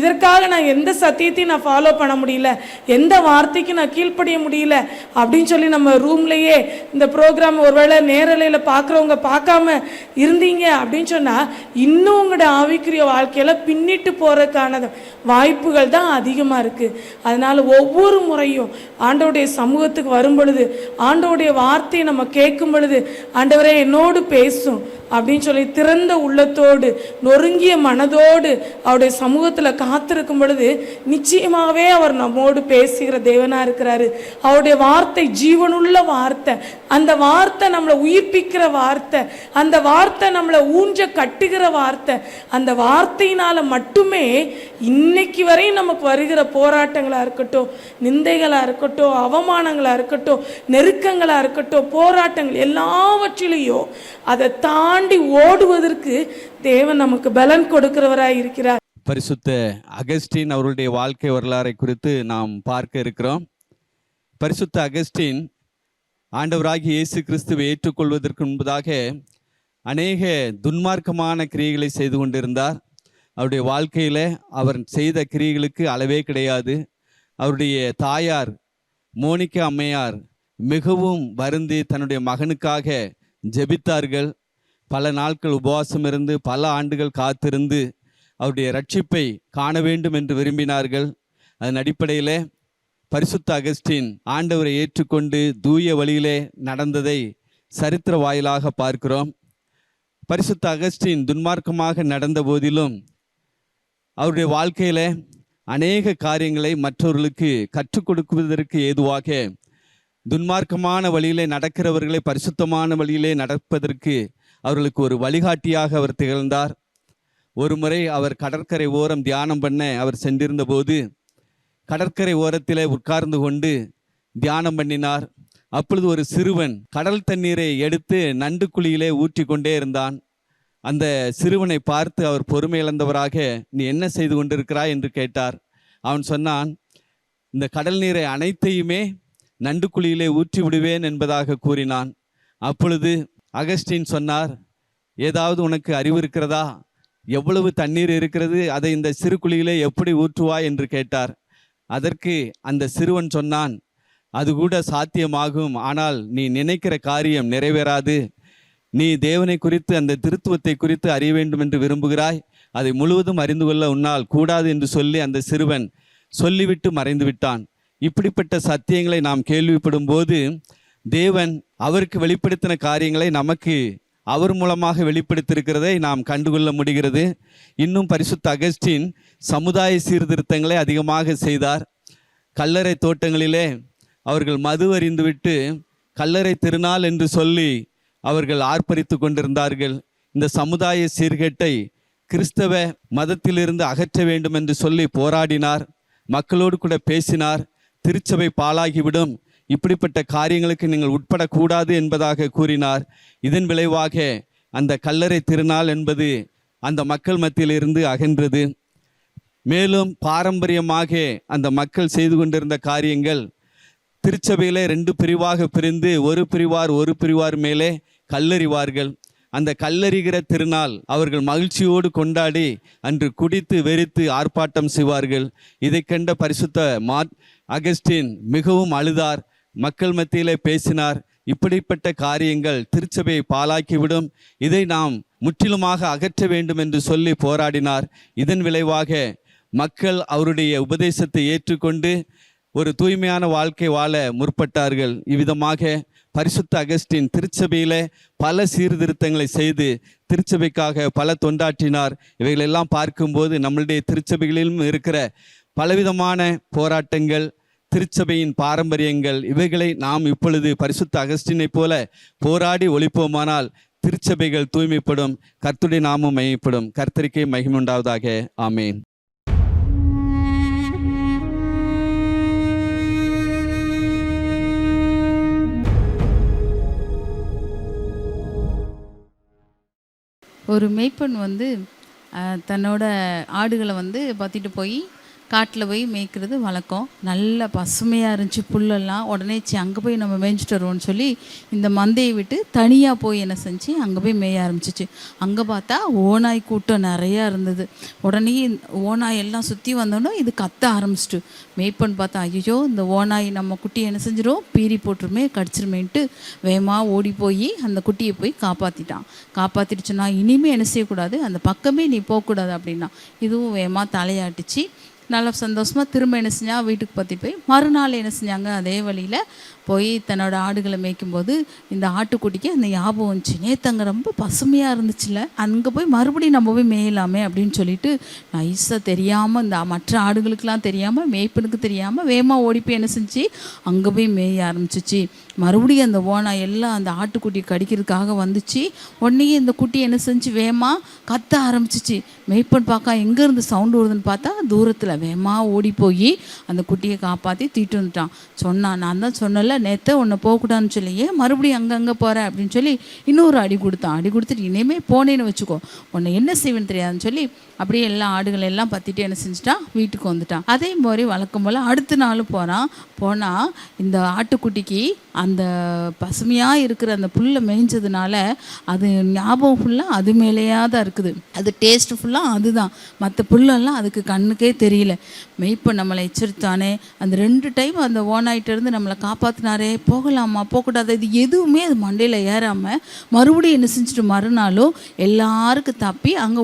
J: இதற்காக நான் எந்த சத்தியத்தையும் நான் ஃபாலோ பண்ண முடியல, எந்த வார்த்தைக்கு நான் கீழ்ப்படிய முடியல அப்படின்னு சொல்லி நம்ம ரூம்லேயே இந்த ப்ரோக்ராம் ஒருவேளை நேரலையில் பார்க்குறவங்க பார்க்காம இருந்தீங்க அப்படின்னு சொன்னால் இன்னும் உங்களோட ஆவிக்குரிய வாழ்க்கையில் பின்னிட்டு போகிறதுக்கான வாய்ப்புகள் தான் அதிகமாக இருக்குது. அதனால் ஒவ்வொரு முறையும் ஆண்டவருடைய சமூகத்துக்கு வரும் பொழுது ஆண்டவருடைய வார்த்தையை நம்ம கேட்கும் பொழுது ஆண்டவரே என்னோடு பேசும் அப்படின்னு சொல்லி திறந்த உள்ளத்தோடு நொறுங்கிய மனதோடு அவருடைய சமூகத்தில் காத்திருக்கும் பொழுது நிச்சயமாகவே அவர் நம்மோடு பேசுகிற தேவனாக இருக்கிறாரு. அவருடைய வார்த்தை ஜீவனுள்ள வார்த்தை, அந்த வார்த்தை நம்மளை உயிர்ப்பிக்கிற வார்த்தை, அந்த வார்த்தை நம்மளை ஊஞ்ச கட்டுகிற வார்த்தை. அந்த வார்த்தையினால் மட்டுமே இன்னைக்கு வரையும் நமக்கு வருகிற போராட்டங்களாக இருக்கட்டும், நிந்தைகளாக இருக்கட்டும், அவமானங்களாக இருக்கட்டும், நெருக்கங்களாக இருக்கட்டும், போராட்டங்கள் எல்லாவற்றிலையும் அதை தாண்டி ஓடுவதற்கு தேவன் நமக்கு பலன் கொடுக்கிறவராய் இருக்கிறார்.
K: பரிசுத்த அகஸ்டின் அவருடைய வாழ்க்கை வரலாறை குறித்து நாம் பார்க்க இருக்கிறோம். பரிசுத்த அகஸ்டின் ஆண்டவராகிய இயேசு கிறிஸ்துவை ஏற்றுக்கொள்வதற்கு முன்பதாக அநேக துன்மார்க்கமான கிரியைகளை செய்து கொண்டிருந்தார். அவருடைய வாழ்க்கையில் அவர் செய்த கிரியைகளுக்கு அளவே கிடையாது. அவருடைய தாயார் மோனிகா அம்மையார் மிகவும் வருந்தி தன்னுடைய மகனுக்காக ஜெபித்தார்கள். பல நாட்கள் உபவாசம் இருந்து பல ஆண்டுகள் காத்திருந்து அவருடைய ரட்சிப்பை காண வேண்டும் என்று விரும்பினார்கள். அதன் அடிப்படையில் பரிசுத்த அகஸ்டின் ஆண்டவரை ஏற்றுக்கொண்டு தூய வழியிலே நடந்ததை சரித்திர வாயிலாக பார்க்கிறோம். பரிசுத்த அகஸ்டின் துன்மார்க்கமாக நடந்த போதிலும் அவருடைய வாழ்க்கையில் அநேக காரியங்களை மற்றவர்களுக்கு கற்றுக் கொடுக்குவதற்கு ஏதுவாக துன்மார்க்கமான வழியிலே நடக்கிறவர்களை பரிசுத்தமான வழியிலே நடப்பதற்கு அவர்களுக்கு ஒரு வழிகாட்டியாக அவர் திகழ்ந்தார். ஒரு முறை அவர் கடற்கரை ஓரம் தியானம் பண்ண அவர் சென்றிருந்த போது கடற்கரை ஓரத்திலே உட்கார்ந்து கொண்டு தியானம் பண்ணினார். அப்பொழுது ஒரு சிறுவன் கடல் தண்ணீரை எடுத்து நண்டு குழியிலே ஊற்றி கொண்டே இருந்தான். அந்த சிறுவனை பார்த்து அவர் பொறுமை இழந்தவராக, நீ என்ன செய்து கொண்டிருக்கிறாய் என்று கேட்டார். அவன் சொன்னான், இந்த கடல் நீரை அனைத்தையுமே நண்டு குழியிலே ஊற்றி விடுவேன் என்பதாக கூறினான். அப்பொழுது அகஸ்டின் சொன்னார், ஏதாவது உனக்கு அறிவு இருக்கிறதா? எவ்வளவு தண்ணீர் இருக்கிறது, அதை இந்த சிறு குழியிலே எப்படி ஊற்றுவாய் என்று கேட்டார். அதற்கு அந்த சிறுவன் சொன்னான், அது கூட சாத்தியமாகும், ஆனால் நீ நினைக்கிற காரியம் நிறைவேறாது. நீ தேவனை குறித்து அந்த திருத்துவத்தை குறித்து அறிய வேண்டும் என்று விரும்புகிறாய், அதை முழுவதும் அறிந்து கொள்ள உன்னால் கூடாது என்று சொல்லி அந்த சிறுவன் சொல்லிவிட்டு மறைந்து விட்டான். இப்படிப்பட்ட சத்தியங்களை நாம் கேள்விப்படும் போது தேவன் அவருக்கு வெளிப்படுத்தின காரியங்களை நமக்கு அவர் மூலமாக வெளிப்படுத்தியிருக்கிறதை நாம் கண்டுகொள்ள முடிகிறது. இன்னும் பரிசுத்த அகஸ்டின் சமுதாய சீர்திருத்தங்களை அதிகமாக செய்தார். கல்லறை தோட்டங்களிலே அவர்கள் மது அறிந்துவிட்டு கல்லறை திருநாள் என்று சொல்லி அவர்கள் ஆர்ப்பரித்து கொண்டிருந்தார்கள். இந்த சமுதாய சீர்கேட்டை கிறிஸ்தவ மதத்திலிருந்து அகற்ற வேண்டும் என்று சொல்லி போராடினார். மக்களோடு கூட பேசினார். திருச்சபை பாழாகிவிடும், இப்படிப்பட்ட காரியங்களுக்கு நீங்கள் உட்படக்கூடாது என்பதாக கூறினார். இதன் விளைவாக அந்த கல்லறை திருநாள் என்பது அந்த மக்கள் மத்தியிலிருந்து அகன்றது. மேலும் பாரம்பரியமாக அந்த மக்கள் செய்து கொண்டிருந்த காரியங்கள் திருச்சபையிலே 2 பிரிவாக பிரிந்து ஒரு பிரிவார் மேலே கல்லறிவார்கள். அந்த கல்லறிகிற திருநாள் அவர்கள் மகிழ்ச்சியோடு கொண்டாடி அன்று குடித்து வெறித்து ஆர்ப்பாட்டம் செய்வார்கள். இதை கண்ட பரிசுத்த அகஸ்டின் மிகவும் அழுதார், மக்கள் மத்தியிலே பேசினார். இப்படிப்பட்ட காரியங்கள் திருச்சபையை பாழாக்கிவிடும், இதை நாம் முற்றிலுமாக அகற்ற வேண்டும் என்று சொல்லி போராடினார். இதன் விளைவாக மக்கள் அவருடைய உபதேசத்தை ஏற்றுக்கொண்டு ஒரு தூய்மையான வாழ்க்கை வாழ முற்பட்டார்கள். இவ்விதமாக பரிசுத்த அகஸ்டின் திருச்சபையில பல சீர்திருத்தங்களை செய்து திருச்சபைக்காக பல தொண்டாற்றினார். இவைகளெல்லாம் பார்க்கும்போது நம்மளுடைய திருச்சபைகளிலும் இருக்கிற பலவிதமான போராட்டங்கள், திருச்சபையின் பாரம்பரியங்கள், இவைகளை நாம் இப்பொழுது பரிசுத்த அகஸ்டினை போல போராடி ஒழிப்போமானால் திருச்சபைகள் தூய்மைப்படும், கர்த்தருடைய நாமம் மையப்படும். கர்த்தருக்கே மகிமை உண்டாவதாக. ஆமேன்.
L: ஒரு மேய்ப்பன் வந்து தன்னோட ஆடுகளை வந்து பற்றிட்டு போய் காட்டில் போய் மேய்க்கிறது வழக்கம். நல்ல பசுமையாக இருந்துச்சு புல்லெல்லாம். உடனே அங்கே போய் நம்ம மேய்ஞ்சிட்டு வருவோம்னு சொல்லி இந்த மந்தையை விட்டு தனியாக போய் என்ன செஞ்சு அங்கே போய் மேய ஆரம்பிச்சிச்சு. அங்கே பார்த்தா ஓநாய் கூட்டம் நிறையா இருந்தது. உடனே ஓநாய் எல்லாம் சுற்றி வந்தோன்னே இது கத்த ஆரம்பிச்சிட்டு மேய்ப்பன் பார்த்தா, ஐயோ இந்த ஓநாய் நம்ம குட்டியை என்ன செஞ்சிடும், பீறி போட்டுருமே, கடிச்சிருமேன்ட்டு வேகமாக ஓடி போய் அந்த குட்டியை போய் காப்பாற்றிட்டான். காப்பாற்றிடுச்சுன்னா இனிமேல் என்ன செய்யக்கூடாது, அந்த பக்கமே நீ போகக்கூடாது அப்படின்னா இதுவும் வேகமாக தலையாட்டுச்சு. நல்லா சந்தோஷமாக திரும்ப என்ன செஞ்சா வீட்டுக்கு பற்றி போய் மறுநாள் என்ன செஞ்சாங்க, அதே வழியில் போய் தன்னோட ஆடுகளை மேய்க்கும்போது இந்த ஆட்டுக்குட்டிக்கு அந்த ஞாபகம் வந்துச்சு, நேற்று அங்கே ரொம்ப பசுமையாக இருந்துச்சுல, அங்கே போய் மறுபடியும் நம்ம போய் மேயலாமே அப்படின்னு சொல்லிட்டு நைஸாக தெரியாமல் இந்த மற்ற ஆடுகளுக்கெலாம் தெரியாமல் மேய்ப்பனுக்கு தெரியாமல் வேகமாக ஓடி போய் என்ன செஞ்சு அங்கே போய் மேய ஆரம்பிச்சிச்சு. மறுபடியும் அந்த ஓனாய் எல்லாம் அந்த ஆட்டுக்குட்டியை கடிக்கிறதுக்காக வந்துச்சு. உடனே இந்த குட்டி என்ன செஞ்சு வேகமாக கத்த ஆரம்பிச்சிச்சு. மேய்ப்பன் பார்க்க எங்கேருந்து சவுண்டு வருதுன்னு பார்த்தா தூரத்தில் வேகமாக ஓடி போய் அந்த குட்டியை காப்பாற்றி தீட்டு வந்துட்டான். சொன்னான், நான் தான் சொன்னல நேற்று உன்னை போகக்கூடாதுன்னு சொல்லி, ஏன் மறுபடியும் அங்கங்கே போகிற அப்படின்னு சொல்லி இன்னொரு அடி கொடுத்தான். அடி கொடுத்துட்டு இனிமேல் போனேன்னு வச்சுக்கோ, உன்னை என்ன செய்வேன்னு தெரியாதுன்னு சொல்லி அப்படியே எல்லா ஆடுகளை எல்லாம் பற்றிட்டு என்ன செஞ்சுட்டான், வீட்டுக்கு வந்துட்டான். அதே மாதிரி வழக்கம் போல் அடுத்த நாள் போனால் இந்த ஆட்டுக்குட்டிக்கு அந்த பசுமையாக இருக்கிற அந்த புல்லை மேய்ஞ்சதுனால அது ஞாபகம் ஃபுல்லாக அது மேலேயா தான் இருக்குது, அது டேஸ்ட்டு ஃபுல்லாக அதுதான், மற்ற புல்லெல்லாம் அதுக்கு கண்ணுக்கே தெரியல. மெய்ப்பன் நம்மளை எச்சரித்தானே, அந்த 2 டைம் அந்த ஓனாயிட்டிருந்து நம்மளை காப்பாற்றினாரே, போகலாமா போகக்கூடாது, இது எதுவுமே அது மண்டையில் ஏறாமல் மறுபடியும் என்ன செஞ்சுட்டு மறுநாளும் எல்லாருக்கும் தப்பி அங்கே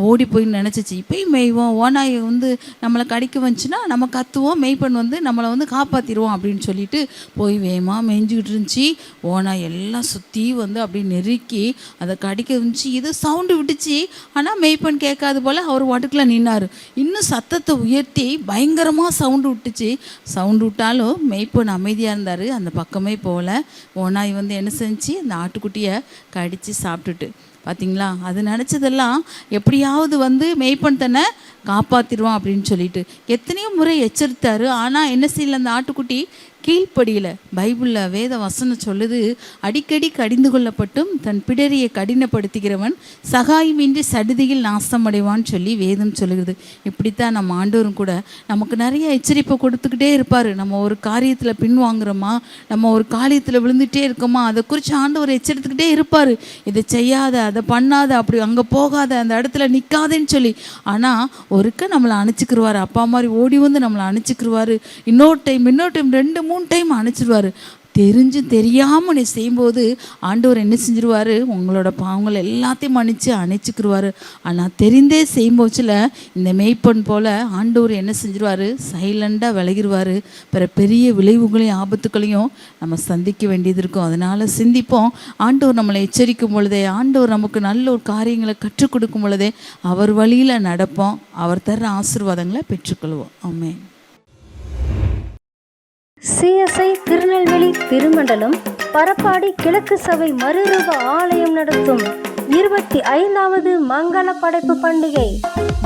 L: ஓடி போய் நினச்சிச்சு, இப்போயும் மேய்வோம், ஓனாய் வந்து நம்மளை கடிக்க வந்துச்சுன்னா நம்ம கத்துவோம், மெய்ப்பன் வந்து நம்மளை வந்து காப்பாற்றிடுவோம் அப்படின்னு சொல்லிட்டு போய் வேகமாக மேய்ஞ்சிக்கிட்டு இருந்துச்சு. ஓனாய் எல்லாம் சுற்றி வந்து அப்படி நெருக்கி அதை கடிக்க இருந்துச்சு. இது சவுண்டு விட்டுச்சு, ஆனால் மெய்ப்பன் கேட்காது போல் அவர் வாட்டுக்குள்ள நின்னார். இன்னும் சத்தத்தை உயர்த்தி பயங்கரமாக சவுண்டு விட்டுச்சு. சவுண்டு விட்டாலும் மெய்ப்பன் அமைதியாக இருந்தார், அந்த பக்கமே போகல. ஓனாய் வந்து என்ன செஞ்சு அந்த ஆட்டுக்குட்டியை கடித்து சாப்பிட்டுட்டு, பார்த்தீங்களா, அது நினச்சதெல்லாம் எப்படியாவது வந்து மெய்ப்பன் தன்னை காப்பாற்றிடுவான் அப்படின்னு சொல்லிட்டு எத்தனையோ முறை எச்சரித்தார். ஆனால் என்ன செய்யல, அந்த ஆட்டுக்குட்டி கீழ்ப்படியில். பைபிளில் வேத வசனம் சொல்லுது, அடிக்கடி கடிந்து கொள்ளப்பட்டும் தன் பிடரியை கடினப்படுத்துகிறவன் சகாயமின்றி சடுதியில் நாசமடைவான்னு சொல்லி வேதம் சொல்லுகிறது. இப்படித்தான் நம்ம ஆண்டவரும் கூட நமக்கு நிறைய எச்சரிப்பை கொடுத்துக்கிட்டே இருப்பார். நம்ம ஒரு காரியத்தில் பின்வாங்குறோமா, நம்ம ஒரு காரியத்தில் விழுந்துகிட்டே இருக்கோமா, அதை குறித்து ஆண்டவர் எச்சரித்துக்கிட்டே இருப்பார். இதை செய்யாத, அதை பண்ணாத, அப்படி அங்கே போகாத, அந்த இடத்துல நிற்காதேன்னு சொல்லி. ஆனால் ஒருக்க நம்மளை அணைச்சிக்கிருவார், அப்பா மாதிரி ஓடி வந்து நம்மளை அணைச்சிக்கிருவார். இன்னொரு டைம் 2-3 டைம் அணைச்சிடுவார். தெரிஞ்சு தெரியாமல் நீ செய்யும்போது ஆண்டவர் என்ன செஞ்சிருவார், உங்களோட பாவங்கள் எல்லாத்தையும் மன்னிச்சு அணைச்சிக்கிருவார். ஆனால் தெரிந்தே செய்யும்போச்சில் இந்த மெய்ப்பன் போல் ஆண்டவர் என்ன செஞ்சிருவார், சைலண்டாக விலகிடுவார். பெரிய விளைவுகளையும் ஆபத்துக்களையும் நம்ம சந்திக்க வேண்டியது இருக்கும். அதனால் சிந்திப்போம். ஆண்டவர் நம்மளை எச்சரிக்கும் பொழுதே, ஆண்டவர் நமக்கு நல்ல ஒரு காரியங்களை கற்றுக் கொடுக்கும் பொழுதே அவர் வழியில் நடப்போம், அவர் தர்ற ஆசீர்வாதங்களை பெற்றுக்கொள்வோம். ஆமென்.
M: சிஎஸ்ஐ திருநெல்வேலி திருமண்டலம் பரப்பாடி கிழக்கு சபை மறுரூப ஆலயம் நடத்தும் 25வது மங்கள படைப்பு பண்டிகை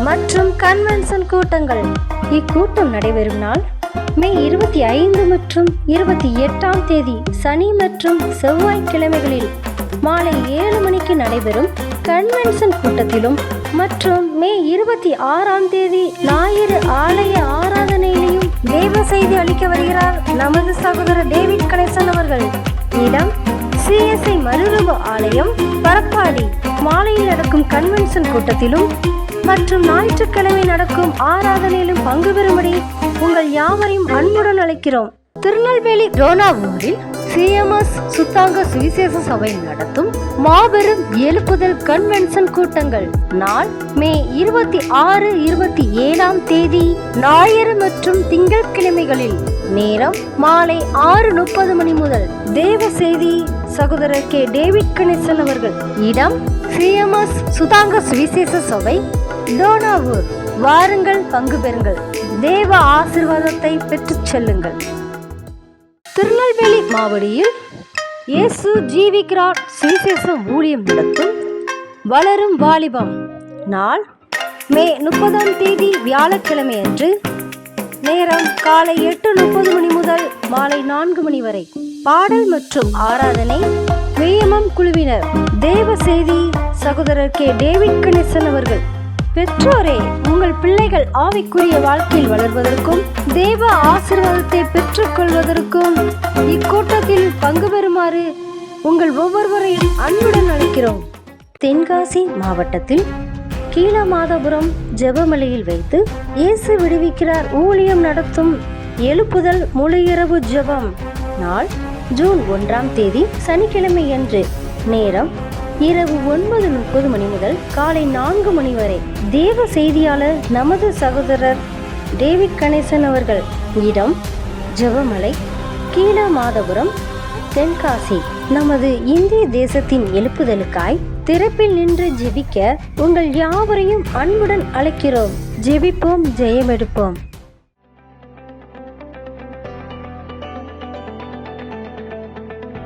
M: மற்றும் கன்வென்ஷன் கூட்டங்கள். இக்கூட்டம் நடைபெறும் நாள் மே 25 மற்றும் 28ஆம் தேதி சனி மற்றும் செவ்வாய்க்கிழமைகளில் மாலை 7 மணிக்கு நடைபெறும் கன்வென்ஷன் கூட்டத்திலும் மற்றும் மே 26ஆம் தேதி ஞாயிறு ஆலய ஆராதனையிலையும் தேவ செய்தி அளிக்க வருகிறார் நமது சகோதரர் டேவிட் கணேசன் அவர்கள். இடம் சிஎஸ்ஐ மறுரூப ஆலயம், பரப்பாடி மாலையில் நடக்கும் கன்வென்ஷன் கூட்டத்திலும் மற்றும் ஞாயிற்றுக்கிழமை நடக்கும் ஆராதனையிலும் பங்கு பெறும்படி உங்கள் யாவரையும் அன்புடன் அழைக்கிறோம். திருநெல்வேலி ரோனாவூரில் சிஎம்எஸ் சுத்தாங்க சுவிசேஷ சபை நடத்தும் மாபெரும் எழுப்புதல் கன்வென்ஷன் கூட்டங்கள் நாள் மே 26, 27 தேதி ஞாயிறு மற்றும் திங்கட்கிழமைகளில். நேரம் மாலை 6:30 மணி முதல். தேவ செய்தி சகோதரர் கே. டேவிட் கணேசன் அவர்கள். இடம் சிஎம்எஸ் சுதாங்க சுவிசேஷ சபை, டோனாவூர். வாருங்கள், பங்கு பெறுங்கள், தேவ ஆசீர்வாதத்தை பெற்றுச் செல்லுங்கள். திருநெல்வேலி மாவடியில் இயேசு ஜீவிக்கிறார் சுவிசேஷம் ஊழியம் நடத்தும் வளரும் வாலிபம் நாள் மே 30 தேதி வியாழக்கிழமை அன்று. நேரம் காலை 8:30 மணி முதல் மாலை 4 மணி வரை. பாடல் மற்றும் ஆராதனை விஎம்எம் குழுவினர். தேவ செய்தி சகோதரர் கே. டேவிட் கணேசன் அவர்கள். பெற்றோரே, உங்கள் பிள்ளைகள் ஆவிக்குரிய வாழ்க்கையில் வளர்வதற்கும் தேவ ஆசீர்வாதத்தை பெற்றுக்கொள்வதற்கும் இக்கூட்டத்தில் பங்கு பெறுமாறு உங்கள் ஒவ்வொருவரையும் அன்புடன் அழைக்கிறோம். தென்காசி மாவட்டத்தில் கீழமாதபுரம் ஜெபமலையில் வைத்து இயேசு விடுவிக்கிறார் ஊழியம் நடத்தும் எழுப்புதல் முழு இரவு ஜெபம் நாள் ஜூன் 1 தேதி சனிக்கிழமை அன்று. நேரம் இரவு 9:30 மணி முதல் காலை 4 மணி வரை. தேவ செய்தியாளர் நமது சகோதரர் டேவிட் கணேசன் அவர்கள். இடம் ஜெபமலை, கீழமாதபுரம், தென்காசி. நமது இந்திய தேசத்தின் எழுப்புதலுக்காய் திறப்பில் நின்று ஜெபிக்க உங்கள் யாவரையும் அன்புடன் அழைக்கிறோம். ஜெபிப்போம், ஜெயமெடுப்போம்.